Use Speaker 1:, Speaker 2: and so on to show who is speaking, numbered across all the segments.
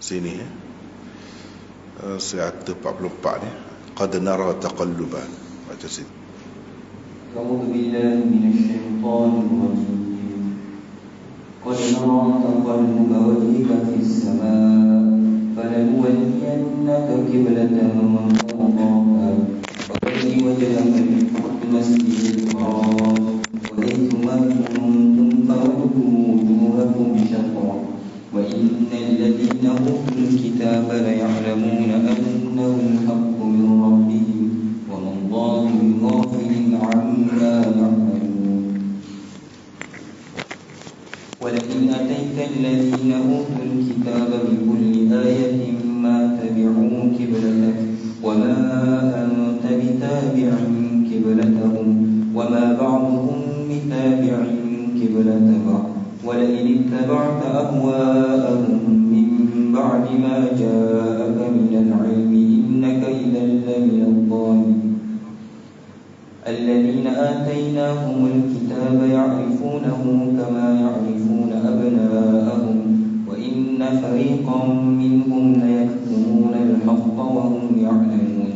Speaker 1: Sini 144 ni. Qad nara taqalluban. Baca sini.
Speaker 2: أعوذ بالله من الشيطان الرجيم قد نرى تقلب وجهك في السماء فلنولينك قبلة ترضاها فول وجهك شطر المسجد الحرام وحيثما كنتم فولوا وجوهكم شطره وإن الذين أوتوا الكتاب ليعلمون أنه الحق من ربهم وما الله بغافل عما يعملون ولئن أتيت الذين أوتوا الكتاب بكل آية ما تبعوا قبلتك وما أنت بتابع قبلتهم وما بعضهم بتابع قبلة بعض ولئن اتبعت أهواءهم من بعد ما جاءك من العلم إنك إذا لمن الظالمين الذين آتيناهم الكتاب يعرفونه كما يعرفون أبناءهم وإن فريقا منهم ليكتمون الحق وهم يعلمون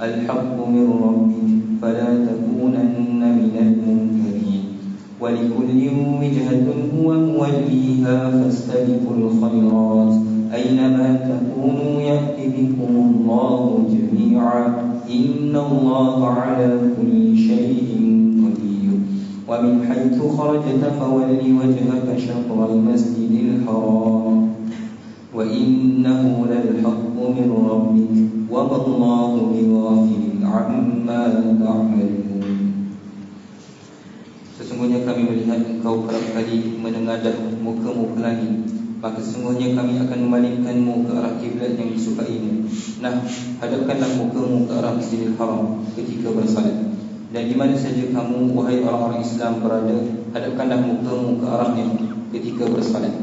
Speaker 2: الحق من ربك فلا تكونن من الممترين ولكل وجهة هو موليها فاستبقوا الخيرات أينما تكونوا يأت بكم الله جميعا إن الله على كل شيء قدير ومن حيث خرجت فول وجهك شطر المسجد الحرام وإنه للحق من ربك وما الله بغافل عما تعملون. Sesungguhnya kami melihat engkau kerap kali menengadah muka-mu ke langit, maka sesungguhnya kami akan memalingkanmu ke arah kiblat yang disukaimu. Nah, hadapkanlah mukamu ke arah Masjidil Haram ketika bersalat. Dan di mana saja kamu, wahai orang-orang Islam berada, hadapkanlah mukamu ke arahnya ketika bersalat.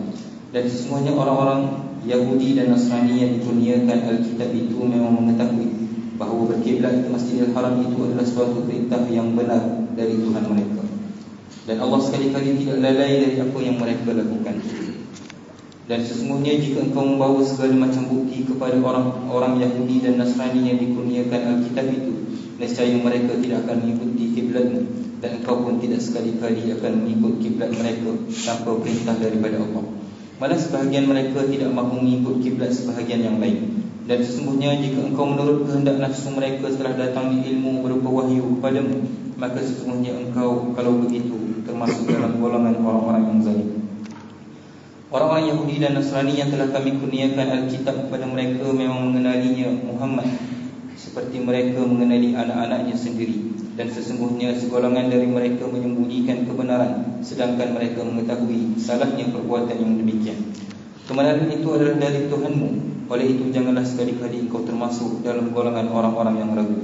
Speaker 2: Dan sesungguhnya orang-orang Yahudi dan Nasrani yang dikurniakan Alkitab itu memang mengetahui bahawa berkiblat ke Masjidil Haram itu adalah suatu perintah yang benar dari Tuhan mereka. Dan Allah sekali-kali tidak lalai dari apa yang mereka lakukan. Dan sesungguhnya jika engkau membawa segala macam bukti kepada orang-orang Yahudi dan Nasrani yang dikurniakan Alkitab itu, nescaya mereka tidak akan mengikuti kiblatmu, dan engkau pun tidak sekali-kali akan mengikut kiblat mereka tanpa perintah daripada Allah. Malah sebahagian mereka tidak mahu mengikut kiblat sebahagian yang lain. Dan sesungguhnya jika engkau menurut kehendak nafsu mereka setelah datang ilmu berupa wahyu kepadamu, maka sesungguhnya engkau kalau begitu termasuk dalam golongan orang-orang yang zalim. Orang-orang Yahudi dan Nasrani yang telah kami kurniakan Alkitab kepada mereka memang mengenalinya Muhammad seperti mereka mengenali anak-anaknya sendiri. Dan sesungguhnya segolongan dari mereka menyembunyikan kebenaran, sedangkan mereka mengetahui salahnya perbuatan yang demikian. Kebenaran itu adalah dari Tuhanmu. Oleh itu janganlah sekali-kali engkau termasuk dalam golongan orang-orang yang ragu.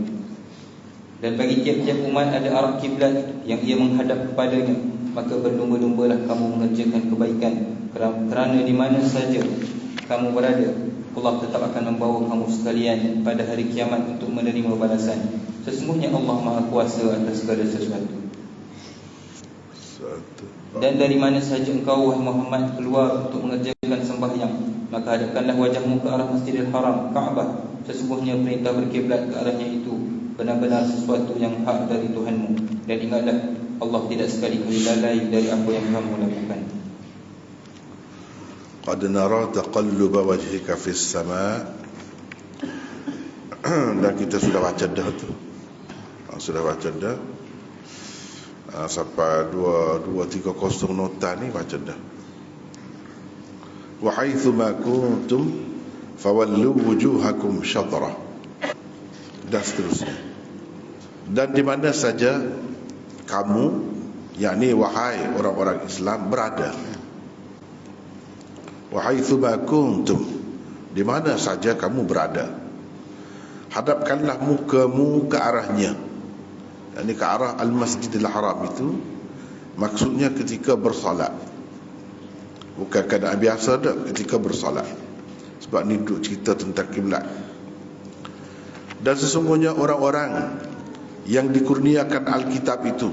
Speaker 2: Dan bagi tiap-tiap umat ada arah kiblat yang ia menghadap kepadanya, maka berlumba-lumbalah kamu mengerjakan kebaikan, kerana di mana saja kamu berada, Allah tetap akan membawa kamu sekalian pada hari kiamat untuk menerima balasan. Sesungguhnya Allah Maha Kuasa atas segala sesuatu. Dan dari mana saja engkau wahai Muhammad keluar untuk mengerjakan sembahyang, maka hadapkanlah wajahmu ke arah Masjidil Haram, Kaabah. Sesungguhnya perintah berkiblat ke arahnya itu benar-benar sesuatu yang hak dari Tuhanmu. Dan ingatlah, Allah tidak sekali-kali lalai dari apa yang kamu lakukan.
Speaker 1: Qad nara taqalluba wajhika fis sama'. Dan kita sudah baca dah tu. Sudah baca dah. Sampai 2230 nota ni baca dah. Wa haitsu ma kuntum fawallu wujuhakum syatrah. Dan seterusnya. Dan di mana saja kamu, yakni wahai orang-orang Islam berada. Wa haitsu ma kuntum, di mana saja kamu berada, hadapkanlah mukamu ke arahnya. Ini ke arah Al-Masjidil Haram itu maksudnya ketika bersolat, bukan keadaan biasa dah, ketika bersolat. Sebab ni duk cerita tentang kiblat. Dan sesungguhnya orang-orang yang dikurniakan Alkitab itu,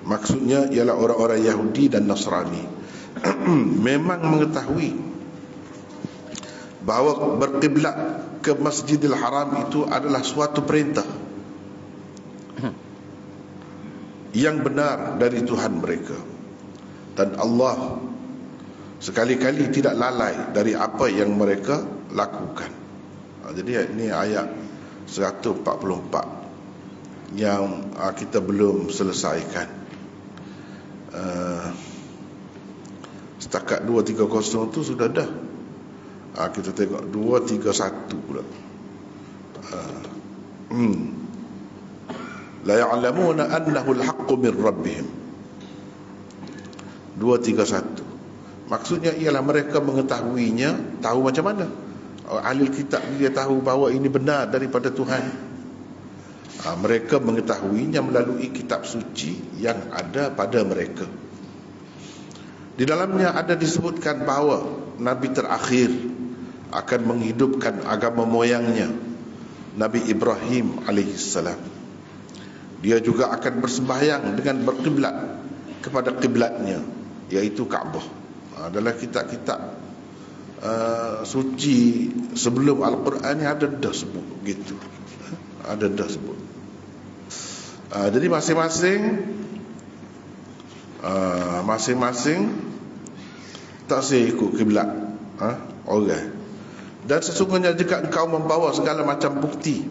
Speaker 1: maksudnya ialah orang-orang Yahudi dan Nasrani, memang mengetahui bahawa berkiblat ke Masjidil Haram itu adalah suatu perintah yang benar dari Tuhan mereka, dan Allah sekali-kali tidak lalai dari apa yang mereka lakukan. Jadi ini ayat 144 yang kita belum selesaikan. Setakat 230 tu sudah dah. Kita tengok 231 pula. La ya'lamuna annahu al-haqqu min rabbihim. 231. Maksudnya ialah mereka mengetahuinya. Tahu macam mana? Ahli kitab dia tahu bahawa ini benar daripada Tuhan. Mereka mengetahuinya melalui kitab suci yang ada pada mereka. Di dalamnya ada disebutkan bahawa Nabi terakhir akan menghidupkan agama moyangnya, Nabi Ibrahim alaihissalam. Dia juga akan bersembahyang dengan berkiblat kepada kiblatnya, iaitu Kaabah. Dalam kitab-kitab suci sebelum Al-Quran ni ada dah sebut begitu. Ada dah sebut. Jadi masing-masing tak saya ikut kiblat orang. Dan sesungguhnya jika engkau membawa segala macam bukti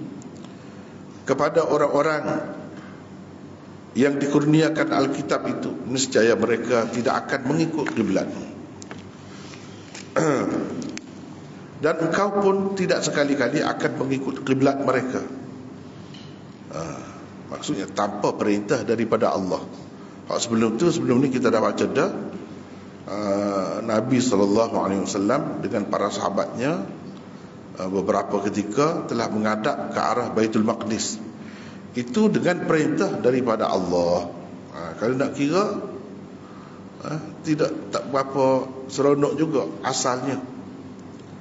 Speaker 1: kepada orang-orang yang dikurniakan Alkitab itu, nescaya mereka tidak akan mengikut kiblat. Dan engkau pun tidak sekali-kali akan mengikut kiblat mereka. Maksudnya tanpa perintah daripada Allah. Sebelum ni kita dah baca dah, Nabi SAW dengan para sahabatnya beberapa ketika telah menghadap ke arah Baitul Maqdis. Itu dengan perintah daripada Allah. Kalau nak kira tak berapa seronok juga asalnya.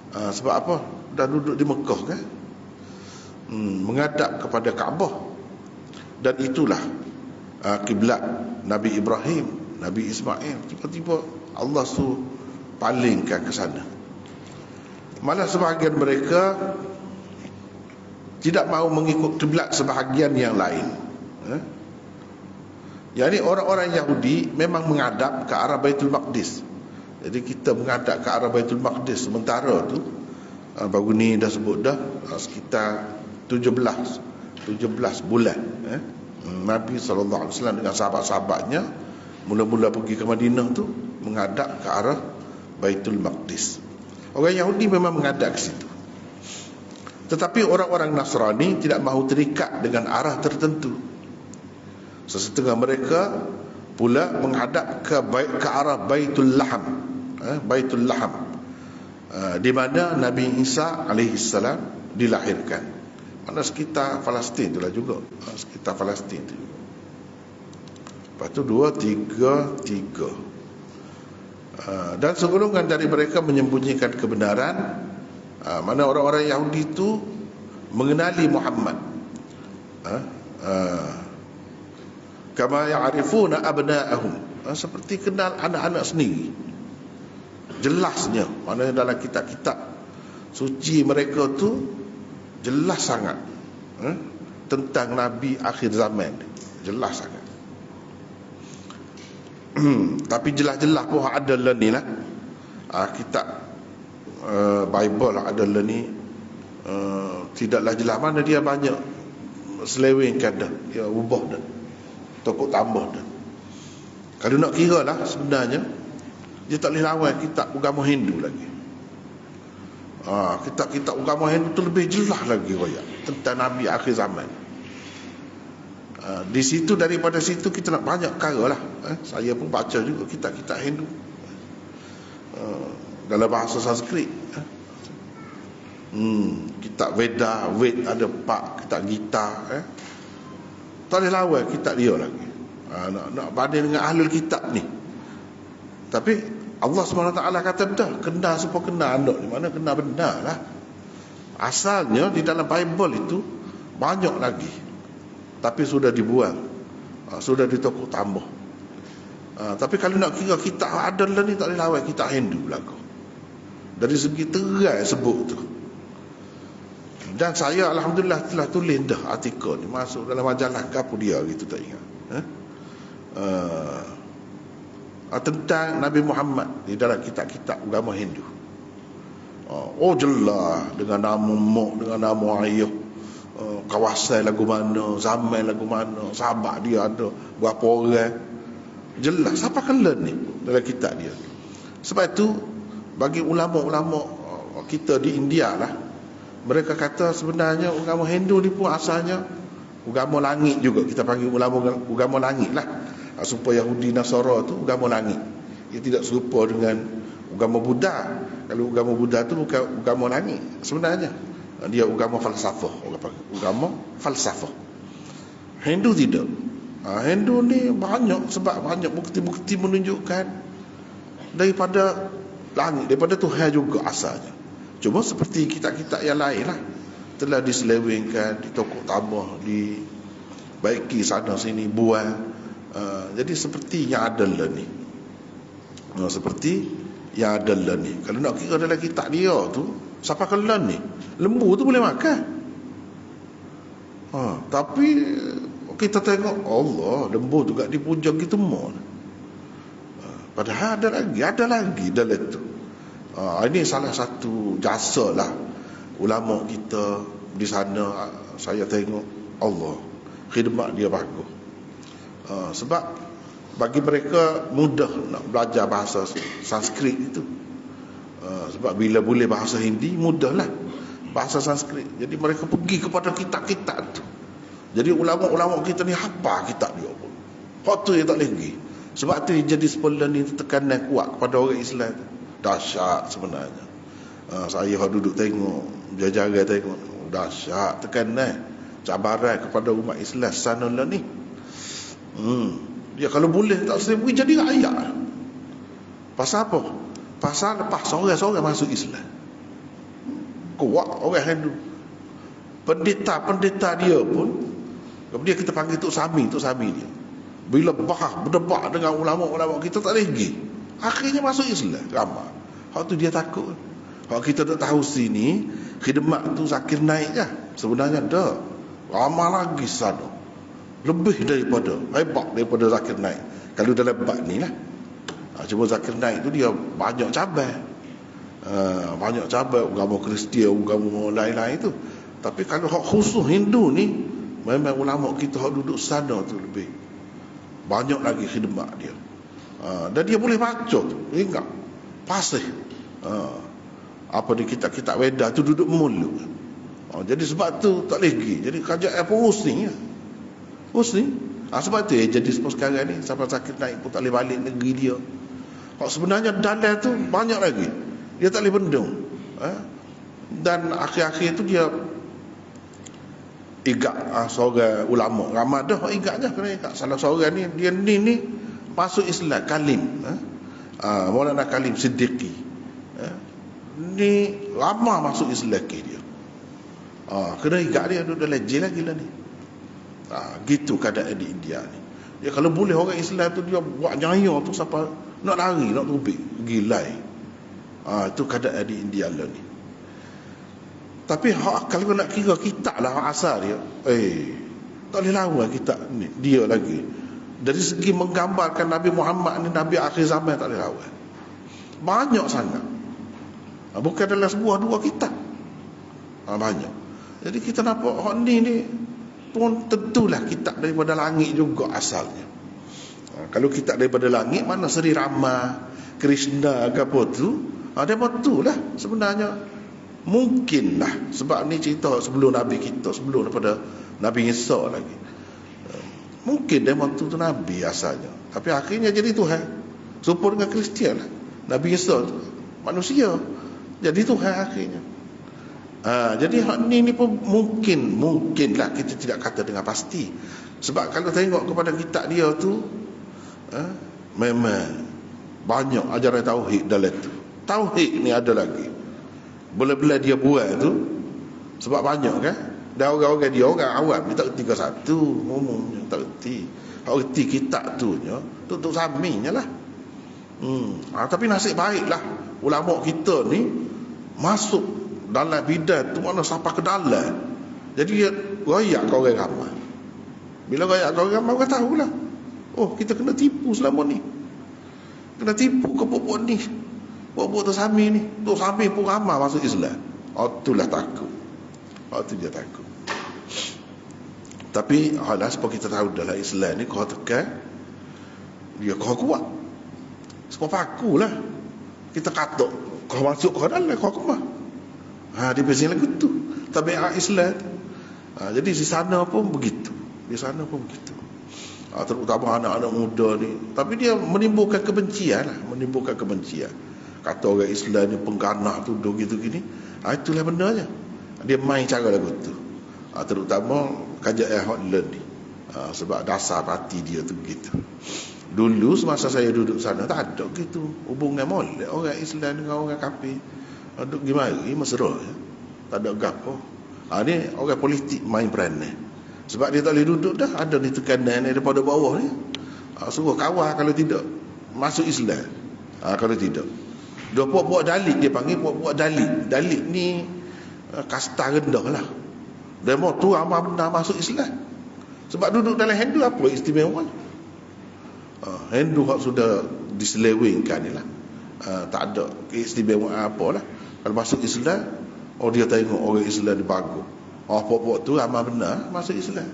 Speaker 1: Sebab apa? Dah duduk di Mekah kan? Menghadap kepada Kaabah. Dan itulah kiblat Nabi Ibrahim, Nabi Ismail. Tiba-tiba Allah suruh palingkan ke sana. Malah sebahagian mereka tidak mahu mengikut kiblat sebahagian yang lain. Jadi orang-orang Yahudi memang menghadap ke arah Baitul Maqdis. Jadi kita menghadap ke arah Baitul Maqdis. Sementara tu baru ni dah sebut dah sekitar 17 bulan Nabi SAW dengan sahabat-sahabatnya mula-mula pergi ke Madinah tu menghadap ke arah Baitul Maqdis. Orang Yahudi memang menghadap ke situ. Tetapi orang-orang Nasrani tidak mahu terikat dengan arah tertentu. Sesetengah mereka pula menghadap ke arah Baitul Laham, Baitul Laham, di mana Nabi Isa alaihissalam dilahirkan. Mana sekitar Palestin itulah juga, sekitar Palestin itu. Lepas tu 233. Dan segolongan dari mereka menyembunyikan kebenaran. Mana orang-orang Yahudi itu mengenali Muhammad, kama ya'rifuna abna'ahum, seperti kenal anak-anak sendiri. Jelasnya, mana dalam kitab-kitab suci mereka tu jelas sangat tentang Nabi akhir zaman. Jelas sangat. Tapi jelas-jelas pun ada lah ni lah. Kitab Bible adalah ni tidaklah jelas, mana dia banyak selewengkan dah, dia ubah dah, tokok tambah dah. Kalau nak kira lah sebenarnya dia tak boleh lawan kitab agama Hindu lagi. Kitab-kitab agama Hindu tu lebih jelas lagi royak tentang Nabi akhir zaman. Di situ, daripada situ kita nak banyak perkara lah. Saya pun baca juga kitab-kitab Hindu dalam bahasa Sanskrit. Kitab Veda, ada 4 kitab Gita. Tak boleh lawan kitab dia lagi. Nak banding dengan ahlul kitab ni. Tapi Allah SWT kata dah, kena supaya kena anak ni, mana kena benar lah. Asalnya di dalam Bible itu banyak lagi, tapi sudah dibuang, sudah ditokok tambah. Tapi kalau nak kira kitab adalah ni tak boleh lawan kitab Hindu belaka. Dari segi terai sebut tu. Dan saya alhamdulillah telah tulis dah artikel ni, masuk dalam majalah ke apa dia gitu, tak ingat. Tentang Nabi Muhammad di dalam kitab-kitab agama Hindu. Oh jelas, dengan nama mak, dengan nama ayah, kawasan lagu mana, zaman lagu mana, sahabat dia ada berapa orang, jelas siapa kala ni dalam kitab dia. Sebab itu bagi ulama-ulama kita di India lah, mereka kata sebenarnya agama Hindu ni pun asalnya agama langit juga. Kita panggil agama langit lah. Supaya Yahudi Nasara tu agama langit, ia tidak serupa dengan agama Buddha. Kalau agama Buddha tu bukan agama langit sebenarnya, dia agama falsafah. Agama falsafah. Hindu tidak. Hindu ni banyak, sebab banyak bukti-bukti menunjukkan daripada langit, daripada Tuhan juga asalnya. Cuma seperti kitab-kitab yang lain lah, telah diselewengkan, ditokok tambah, dibaiki sana sini, buang. Jadi seperti yang ada lah ni, seperti yang ada lah ni. Kalau nak kira dalam kitab dia tu, siapa kelan ni, lembu tu boleh makan. Tapi kita tengok Allah, lembu juga dipuja gitu mon. Padahal ada lagi dalam tu. Ini salah satu jasa lah ulama kita di sana. Saya tengok Allah, khidmat dia bagus. Sebab bagi mereka mudah nak belajar bahasa Sanskrit itu. Sebab bila boleh bahasa Hindi, mudahlah bahasa Sanskrit. Jadi mereka pergi kepada kitab-kitab tu. Jadi ulama-ulama kita ni hafal kitab dia pun. Hak tu dia tak lagi. Sebab tu jadi sebulan ni tekanan kuat kepada orang Islam. Dahsyat sebenarnya. Saya duduk tengok, jaga tengok, dahsyat tekanan, cabaran kepada umat Islam sana lah ni. Dia kalau boleh tak boleh jadi rakyat. Pasal apa? Pasal lepas seorang-seorang masuk Islam, kuat orang Hindu. Pendeta dia pun, dia kita panggil Tok Sami dia. Bila berdebat dengan ulama-ulama kita tak lagi, akhirnya masuk Islam ramai. Hak tu dia takut. Hak kita tak tahu sini khidmat tu Zakir Naik je. Sebenarnya dah ramai lagi sana, lebih daripada, hebat daripada Zakir Naik. Kalau dalam bab ni lah. Cuma Zakir Naik tu dia banyak cabar. Banyak cabar agama Kristian, agama lain-lain tu. Tapi kalau hak khusus Hindu ni, memang ulama kita hak duduk sana tu lebih banyak lagi khidmat dia. Dan dia boleh baca tu, ingat pasih. Apa di kitab-kitab Weda tu duduk mulut. Jadi sebab tu tak lagi. Jadi kerajaan pun pusing ya. Pusing. Sebab tu jadi sekarang ni sampai Zakir Naik pun tak boleh balik negeri dia. Sebenarnya dalam tu banyak lagi, dia tak boleh bendung. Dan akhir-akhir tu dia igat seorang ulama ramai dah igat je, kena igat salah seorang ni. Dia ni masuk Islam, Kalim, Maulana Kalim Siddiqui, ni lama masuk Islam ke dia. Kena igat dia, duduk dalam jail lagi lah ni. Gitu keadaan di India ni. Dia kalau boleh orang Islam tu dia buat nyaya tu sampai nak lari, nak tubik, gilai. Itu keadaan di India lah ni. Tapi kalau nak kira kitab lah asal dia, tak boleh lawan kitab ni dia lagi. Dari segi menggambarkan Nabi Muhammad ni Nabi akhir zaman, tak boleh lawan. Banyak sangat. Bukan dalam sebuah dua kitab. Banyak. Jadi kita nampak hak ni pun tentulah kitab daripada langit juga asalnya. Kalau kitab daripada langit, mana Sri Rama, Krishna ke apa tu, dia betul lah sebenarnya. Mungkin lah, sebab ni cerita sebelum Nabi kita, sebelum daripada Nabi Isa lagi. Mungkin dia waktu tu Nabi asalnya, tapi akhirnya jadi Tuhan. Serupa dengan Kristian lah. Nabi Isa tu manusia, jadi Tuhan akhirnya. Jadi hak ni pun mungkin lah, kita tidak kata dengan pasti. Sebab kalau tengok kepada kitab dia tu, memang banyak ajaran tauhid dalam tu. Tauhid ni ada lagi. Bila-bila dia buat tu, sebab banyak kan. Dan orang-orang dia, orang awam dia tak reti ke satu, umumnya tak reti. Hak reti kitab tu nya, tu saminya lah. Tapi nasib baiklah ulama kita ni masuk dalam bidan tu mana sampai ke dalam. Jadi dia royak kau orang ramai. Bila royak kau orang ramai, kau tahulah, oh kita kena tipu selama ni, kena tipu ke pokok ni, pokok tu Sami ni, tu Sami pun ramai masuk Islam. Itulah takut. Itu dia takut. Tapi halas sebab kita tahu dalam Islam ni kau tekan dia kau kuat. Sebab akulah kita kata kau masuk kau dalam kau kemah. Dia biasanya lagu tu tabiat Islam. Jadi di sana pun begitu. Di sana pun begitu. Terutama anak-anak muda ni. Tapi dia menimbulkan kebencian lah. Menimbulkan kebencian. Kata orang Islam ni pengganah tuduh gitu gini. Itulah benarnya. Dia main cara lagu tu. Terutama kajian Hotland ni. Sebab dasar hati dia tu begitu. Dulu semasa saya duduk sana tak ada gitu hubungan molek orang Islam dengan orang kafir. Duduk gimana? Mesra ya. Tak ada gapo. Ni orang politik main peranan. Sebab dia tak boleh duduk dah, ada ni tekanan daripada bawah ni. Suruh kawal kalau tidak masuk Islam. Kalau tidak. Dia buat dalik, dia panggil buat dalik. Dalik ni kasta rendah lah. Demo tu amal benar masuk Islam. Sebab duduk dalam Hindu apa istimewa? Hindu sudah diselewengkan ni lah. Tak ada keistimewaan apa lah. Kalau masuk Islam, dia tengok orang Islam ni bagus. Pokok tu amal benar masuk Islam.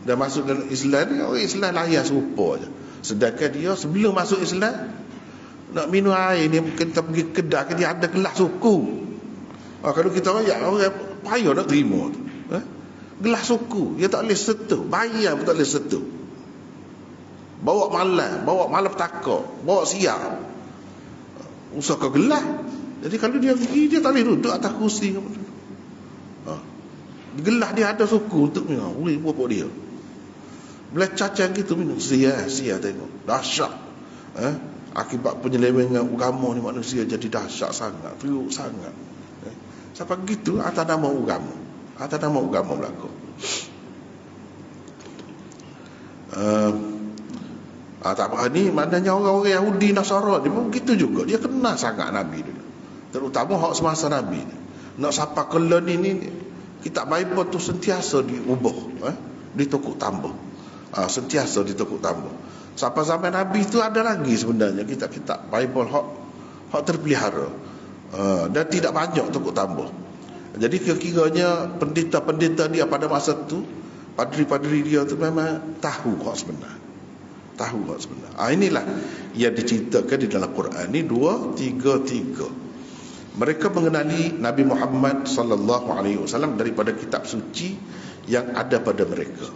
Speaker 1: Dan masuk dalam Islam ni, orang Islam layan serupa je. Sedangkan dia sebelum masuk Islam, nak minum air ni kita pergi kedai, dia ada gelas suku. Kalau kita orang payah nak terima tu. Gelas suku, dia tak boleh sentuh, bayar pun tak boleh sentuh. Bawa malam petaka, bawa siap, usah kau gelas. Jadi kalau dia pergi, dia tak boleh duduk atas kursi. Gelas dia ada suku untuk minum. Boleh buat dia. Bila cacang gitu minum, sia tengok. Dahsyat. Akibat penyelewengan agama ni manusia jadi dahsyat sangat, teruk sangat. Sampai gitu atas nama agama. Atas nama agama berlaku. Tak apa ni, maknanya orang-orang Yahudi Nasara ni pun begitu juga. Dia kenal sangat Nabi dulu. Terutama hak semasa Nabi ni. Nak sampai ke ni kitab Bible tu sentiasa diubah, ditukuk tambah. Sentiasa ditukuk tambah. Sampai zaman Nabi tu ada lagi sebenarnya kitab-kitab Bible hak terpelihara. Dan tidak banyak tukuk tambah. Jadi kira-kiranya pendeta-pendeta dia pada masa tu, padri-padri dia tu memang tahu hak sebenar. Tahu hak sebenar. Inilah yang diceritakan di dalam Quran ni 2:3. Mereka mengenali Nabi Muhammad sallallahu alaihi wasallam daripada kitab suci yang ada pada mereka.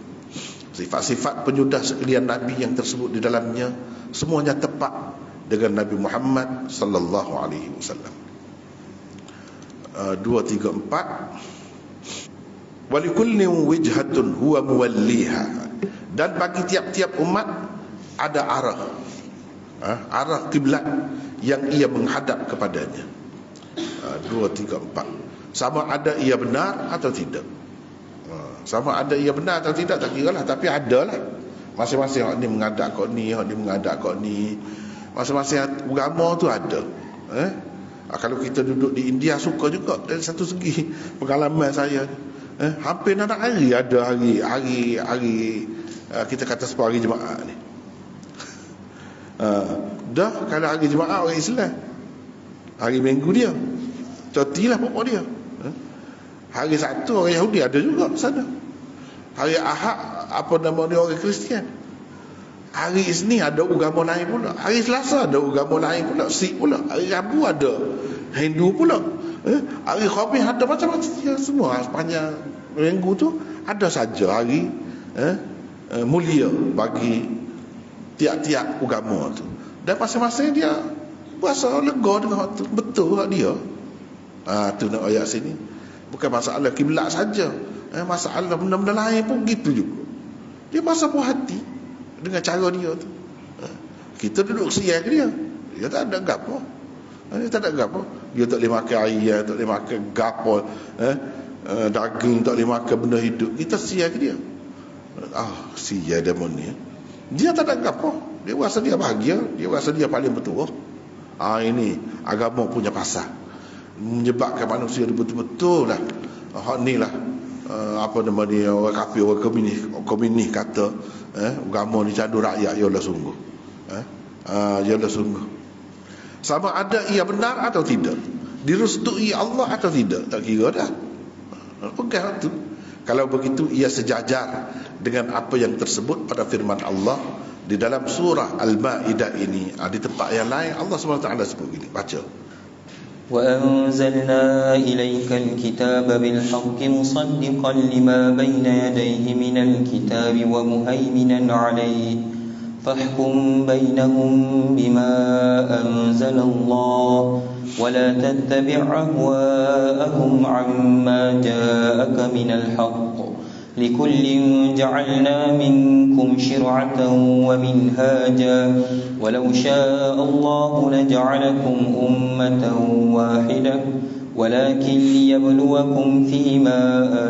Speaker 1: Sifat-sifat penyudah sekalian Nabi yang tersebut di dalamnya semuanya tepat dengan Nabi Muhammad sallallahu alaihi wasallam. 2:3-4. Walikullin wijhatun huwa muwalliha. Dan bagi tiap-tiap umat ada arah kiblat yang ia menghadap kepadanya. 2:3-4. Sama ada ia benar atau tidak. Sama ada ia benar atau tidak tak kira lah, tapi ada lah. Masing-masing hak ni menghadap kau ni, hak ni menghadap kau ni. Masing-masing agama tu ada. Kalau kita duduk di India suka juga dari satu segi pengalaman saya. Hampir nak hari ada hari kita kata 10 hari jemaah ni. Dah kalau hari jemaah orang Islam, hari Minggu dia cotilah pokok dia. Hari Sabtu orang Yahudi ada juga sana. Hari Ahad apa nama dia orang Kristian. Hari Isnin ada agama lain pula. Hari Selasa ada agama lain pula, Sikh pula. Hari Rabu ada Hindu pula. Hari Khamis ada macam-macam semua. Sepanjang minggu tu ada saja hari mulia bagi tiap-tiap agama tu. Dan masing-masing dia berasa lega dengan hak tu. Betul hak dia. Tu nak ayat sini. Bukan masalah kiblat saja. Masalah benda-benda lain pun gitu juga. Dia berasa puas hati dengan cara dia tu. Kita duduk siang dia. Dia tak ada gapo. Dia tak ada gapo. Dia tak boleh makan ayam, tak boleh makan gapo, daging, tak boleh makan benda hidup. Kita siang dia. Siang dia ni. Dia tak ada gapo. Dia rasa dia bahagia, dia rasa dia paling betul. Ini agama punya pasal. menyebabkan manusia betul-betul lah hak ni lah apa nama dia, orang kafir, orang komunis kata agama ni candu rakyat, ialah sungguh ialah sungguh. Sama ada ia benar atau tidak, direstui Allah atau tidak, tak kira dah, pegang tu. Kalau begitu ia sejajar dengan apa yang tersebut pada firman Allah di dalam surah Al-Ma'idah ini. Di tempat yang lain Allah SWT sebut gini, baca:
Speaker 2: وأنزلنا إليك الكتاب بالحق مصدقا لما بين يديه من الكتاب ومهيمنا عليه فاحكم بينهم بما أنزل الله ولا تتبع أهواءهم عما جاءك من الحق لكل جعلنا منكم شرعة ومنهاجا ولو شاء الله لجعلكم أمة واحدة ولكن ليبلوكم فيما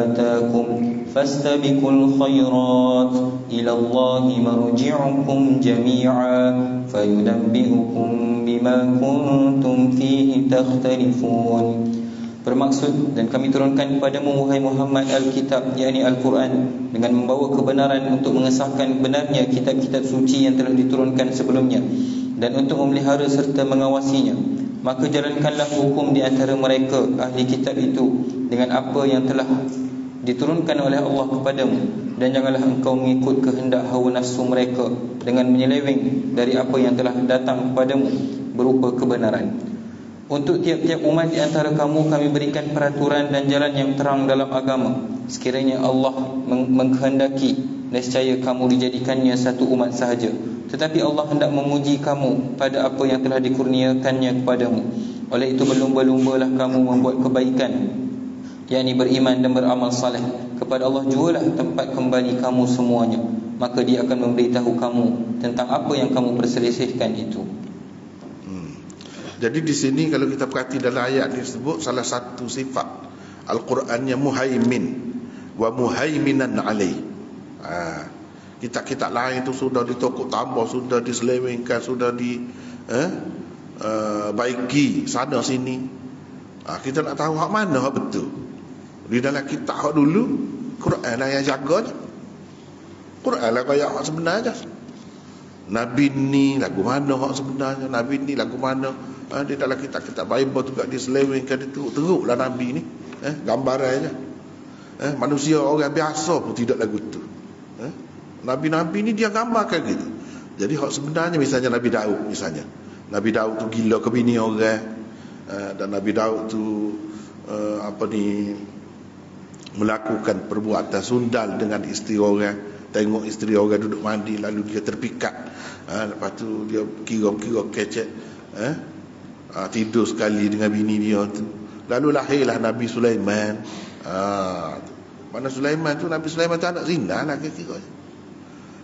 Speaker 2: آتاكم فاستبقوا الخيرات إلى الله مرجعكم جميعا فينبئكم بما كنتم فيه تختلفون. Bermaksud, dan kami turunkan kepadamu wahai Muhammad Al-Kitab, yakni Al-Quran, dengan membawa kebenaran untuk mengesahkan benarnya kitab-kitab suci yang telah diturunkan sebelumnya, dan untuk memelihara serta mengawasinya. Maka jalankanlah hukum di antara mereka ahli kitab itu dengan apa yang telah diturunkan oleh Allah kepadamu, dan janganlah engkau mengikut kehendak hawa nafsu mereka dengan menyeleweng dari apa yang telah datang kepadamu berupa kebenaran. Untuk tiap-tiap umat di antara kamu kami berikan peraturan dan jalan yang terang dalam agama. Sekiranya Allah menghendaki, nescaya kamu dijadikannya satu umat sahaja. Tetapi Allah hendak memuji kamu pada apa yang telah dikurniakannya kepadamu. Oleh itu berlumba-lumbalah kamu membuat kebaikan, yakni beriman dan beramal saleh. Kepada Allah jualah tempat kembali kamu semuanya. Maka Dia akan memberitahu kamu tentang apa yang kamu perselisihkan itu.
Speaker 1: Jadi di sini kalau kita perhati dalam ayat ini disebut salah satu sifat Al-Quran yang muhaimin wa muhaiminan alaih. Kitab-kitab lain itu sudah ditokok tambah, sudah diselewengkan, sudah baiki sana sini. Kita nak tahu hak mana hak betul. Di dalam kitab hak dulu, Quran lah yang jaga je. Quran lah kaya hak sebenarnya. Nabi ni lagu mana hak sebenarnya, Nabi ni lagu mana. Di dalam kitab-kitab Bible juga diselewengkan, teruk-teruklah Nabi ni, gambarannya. Manusia orang biasa pun tidak lagu tu. Nabi-Nabi ni dia gambarkan gitu. Jadi hak sebenarnya misalnya Nabi Daud misalnya. Nabi Daud tu gila ke bini orang, dan Nabi Daud tu melakukan perbuatan sundal dengan isteri orang. Tengok isteri orang duduk mandi, lalu dia terpikat. Lepas tu dia kira-kira kecek, tidur sekali dengan bini dia tu. Lalu lahirlah Nabi Sulaiman. Mana Sulaiman tu, Nabi Sulaiman tu anak zina lah kira-kira.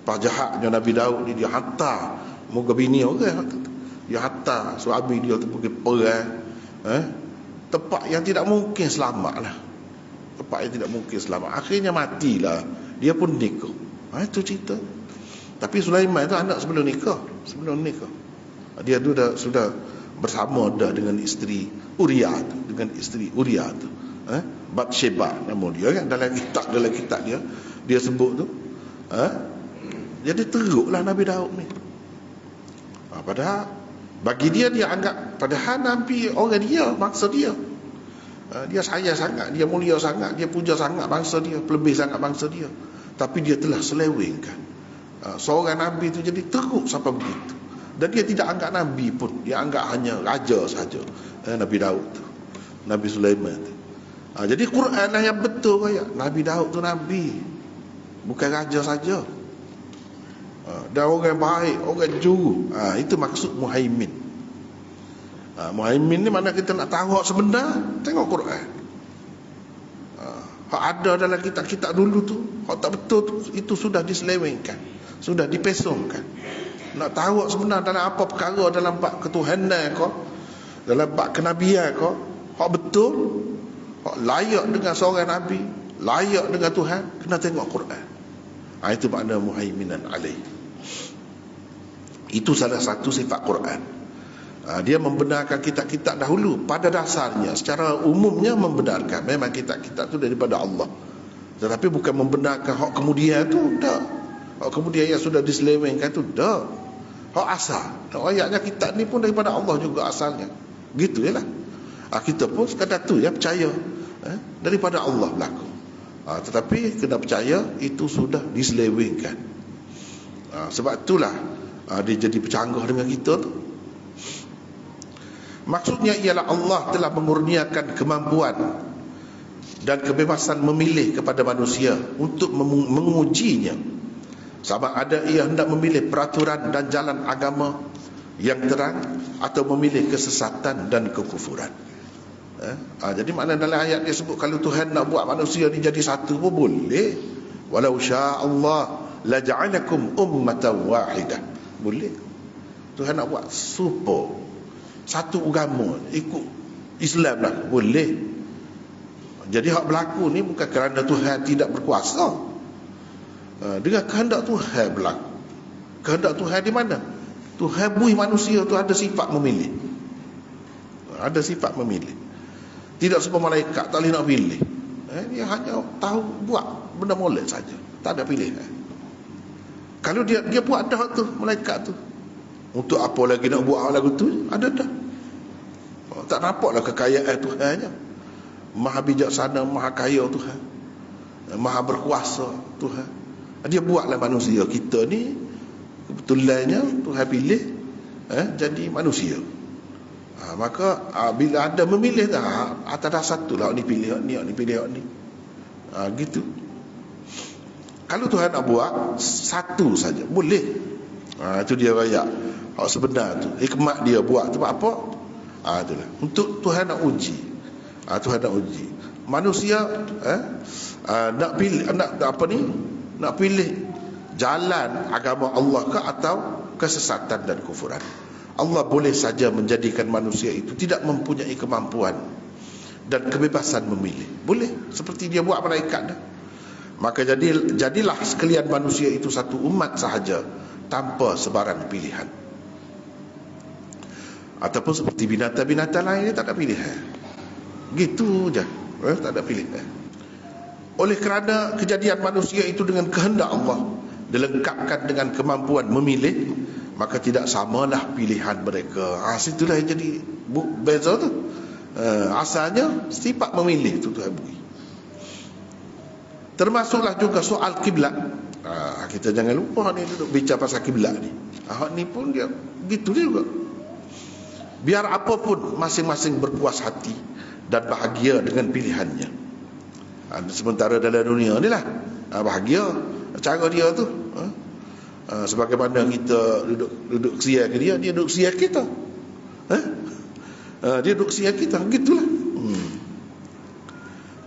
Speaker 1: Pas jahatnya Nabi Daud ni, dia hantar muka bini orang, dia hantar suami dia tu pergi perang, tempat yang tidak mungkin selamat lah. Tempat yang tidak mungkin selamat. Akhirnya matilah. Dia pun nikah. Itu cerita. Tapi Sulaiman tu anak sebelum nikah. Dia tu sudah bersama dah dengan isteri Uriah tu, Batsheba nama dia kan, dalam kitab dia sebut tu. Jadi teruklah Nabi Daud ni. Padahal bagi dia anggap, padahal Nabi orang dia, bangsa dia. Dia sayang sangat, dia mulia sangat, dia puja sangat bangsa dia, pelebih sangat bangsa dia. Tapi dia telah selewengkan seorang Nabi tu jadi teruk sampai begitu. Dan dia tidak anggap Nabi pun, dia anggap hanya raja saja, Nabi Daud tu, Nabi Sulaiman tu. Jadi Quran lah yang betul kaya. Nabi Daud tu Nabi, bukan raja saja. Dan orang baik, orang juru. Itu maksud muhaimin. Muhaimin ni mana kita nak tahu hak sebenar, tengok Quran. Hak ada dalam kitab-kitab dulu tu, hak tak betul tu, itu sudah diselewengkan, sudah dipesongkan. Nak tahu hak sebenar dalam apa perkara, dalam bab ketuhanan kau, dalam bab kenabian kau, hak betul, hak layak dengan seorang Nabi, layak dengan Tuhan, kena tengok Quran. Itu makna muhaiminan alaih. Itu salah satu sifat Quran. Dia membenarkan kitab-kitab dahulu. Pada dasarnya, secara umumnya membenarkan. Memang kitab-kitab itu daripada Allah. Tetapi bukan membenarkan hak kemudian tu, tak. Hak kemudian yang sudah diselewengkan tu, tak. Hak asal. Ayatnya kitab ni pun daripada Allah juga asalnya. Gitu je lah. Kita pun sekadar tu ya, percaya. Daripada Allah berlaku. Tetapi kena percaya itu sudah diselewengkan. Sebab itulah dia jadi bercanggah dengan kita tu. Maksudnya ialah Allah telah mengurniakan kemampuan dan kebebasan memilih kepada manusia untuk mengujinya, sama ada ia hendak memilih peraturan dan jalan agama yang terang atau memilih kesesatan dan kekufuran. Jadi makna dalam ayat dia sebut kalau Tuhan nak buat manusia ni jadi satu pun boleh. Walau sya'allah la ja'alakum ummatan wahidah. Boleh. Tuhan nak buat super satu agama, ikut Islam lah, boleh. Jadi hak berlaku ni bukan kerana Tuhan tidak berkuasa. Dengan kehendak Tuhan berlaku. Kehendak Tuhan di mana? Tuhan bui manusia tu ada sifat memilih. Ada sifat memilih. Tidak semua malaikat tak boleh nak pilih. Dia hanya tahu buat benda molek saja, tak ada pilihan. Kalau dia buat dah tu malaikat tu, untuk apa lagi nak buat lagu tu? Ada dah. Tak nampaklah kekayaan Tuhannya. Maha bijaksana, maha kaya Tuhan, maha berkuasa Tuhan. Dia buatlah manusia kita ni, kebetulannya Tuhan pilih jadi manusia. Maka bila ada memilih dah, atas dasar tu lah, ni pilih ni, ni pilih ni. Gitu. Kalau Tuhan nak buat satu saja, boleh. Itu dia raya. Hak sebenar tu, hikmat dia buat tu apa? Itulah. Untuk Tuhan nak uji. Tuhan nak uji. Manusia nak pilih, nak pilih jalan agama Allah ke atau kesesatan dan kufuran. Allah boleh saja menjadikan manusia itu tidak mempunyai kemampuan dan kebebasan memilih. Boleh, seperti dia buat malaikat dah. Maka jadilah sekalian manusia itu satu umat sahaja tanpa sebarang pilihan. Ataupun seperti binatang-binatang lain, tak ada pilihan. Gitu je, tak ada pilihan. Oleh kerana kejadian manusia itu dengan kehendak Allah, dilengkapkan dengan kemampuan memilih, maka tidak samalah pilihan mereka. Situlah yang jadi beza tu. Asalnya sifat memilih tu Tuhan beri. Termasuklah juga soal kiblat. Kita jangan lupa ni duduk bicara pasal kiblat ni. Ni pun dia gitu juga. Biar apapun masing-masing berpuas hati dan bahagia dengan pilihannya. Sementara dalam dunia ni lah bahagia cara dia tu. Sebagaimana kita duduk sia ke dia duduk sia kita. Dia duduk sia kita, gitulah.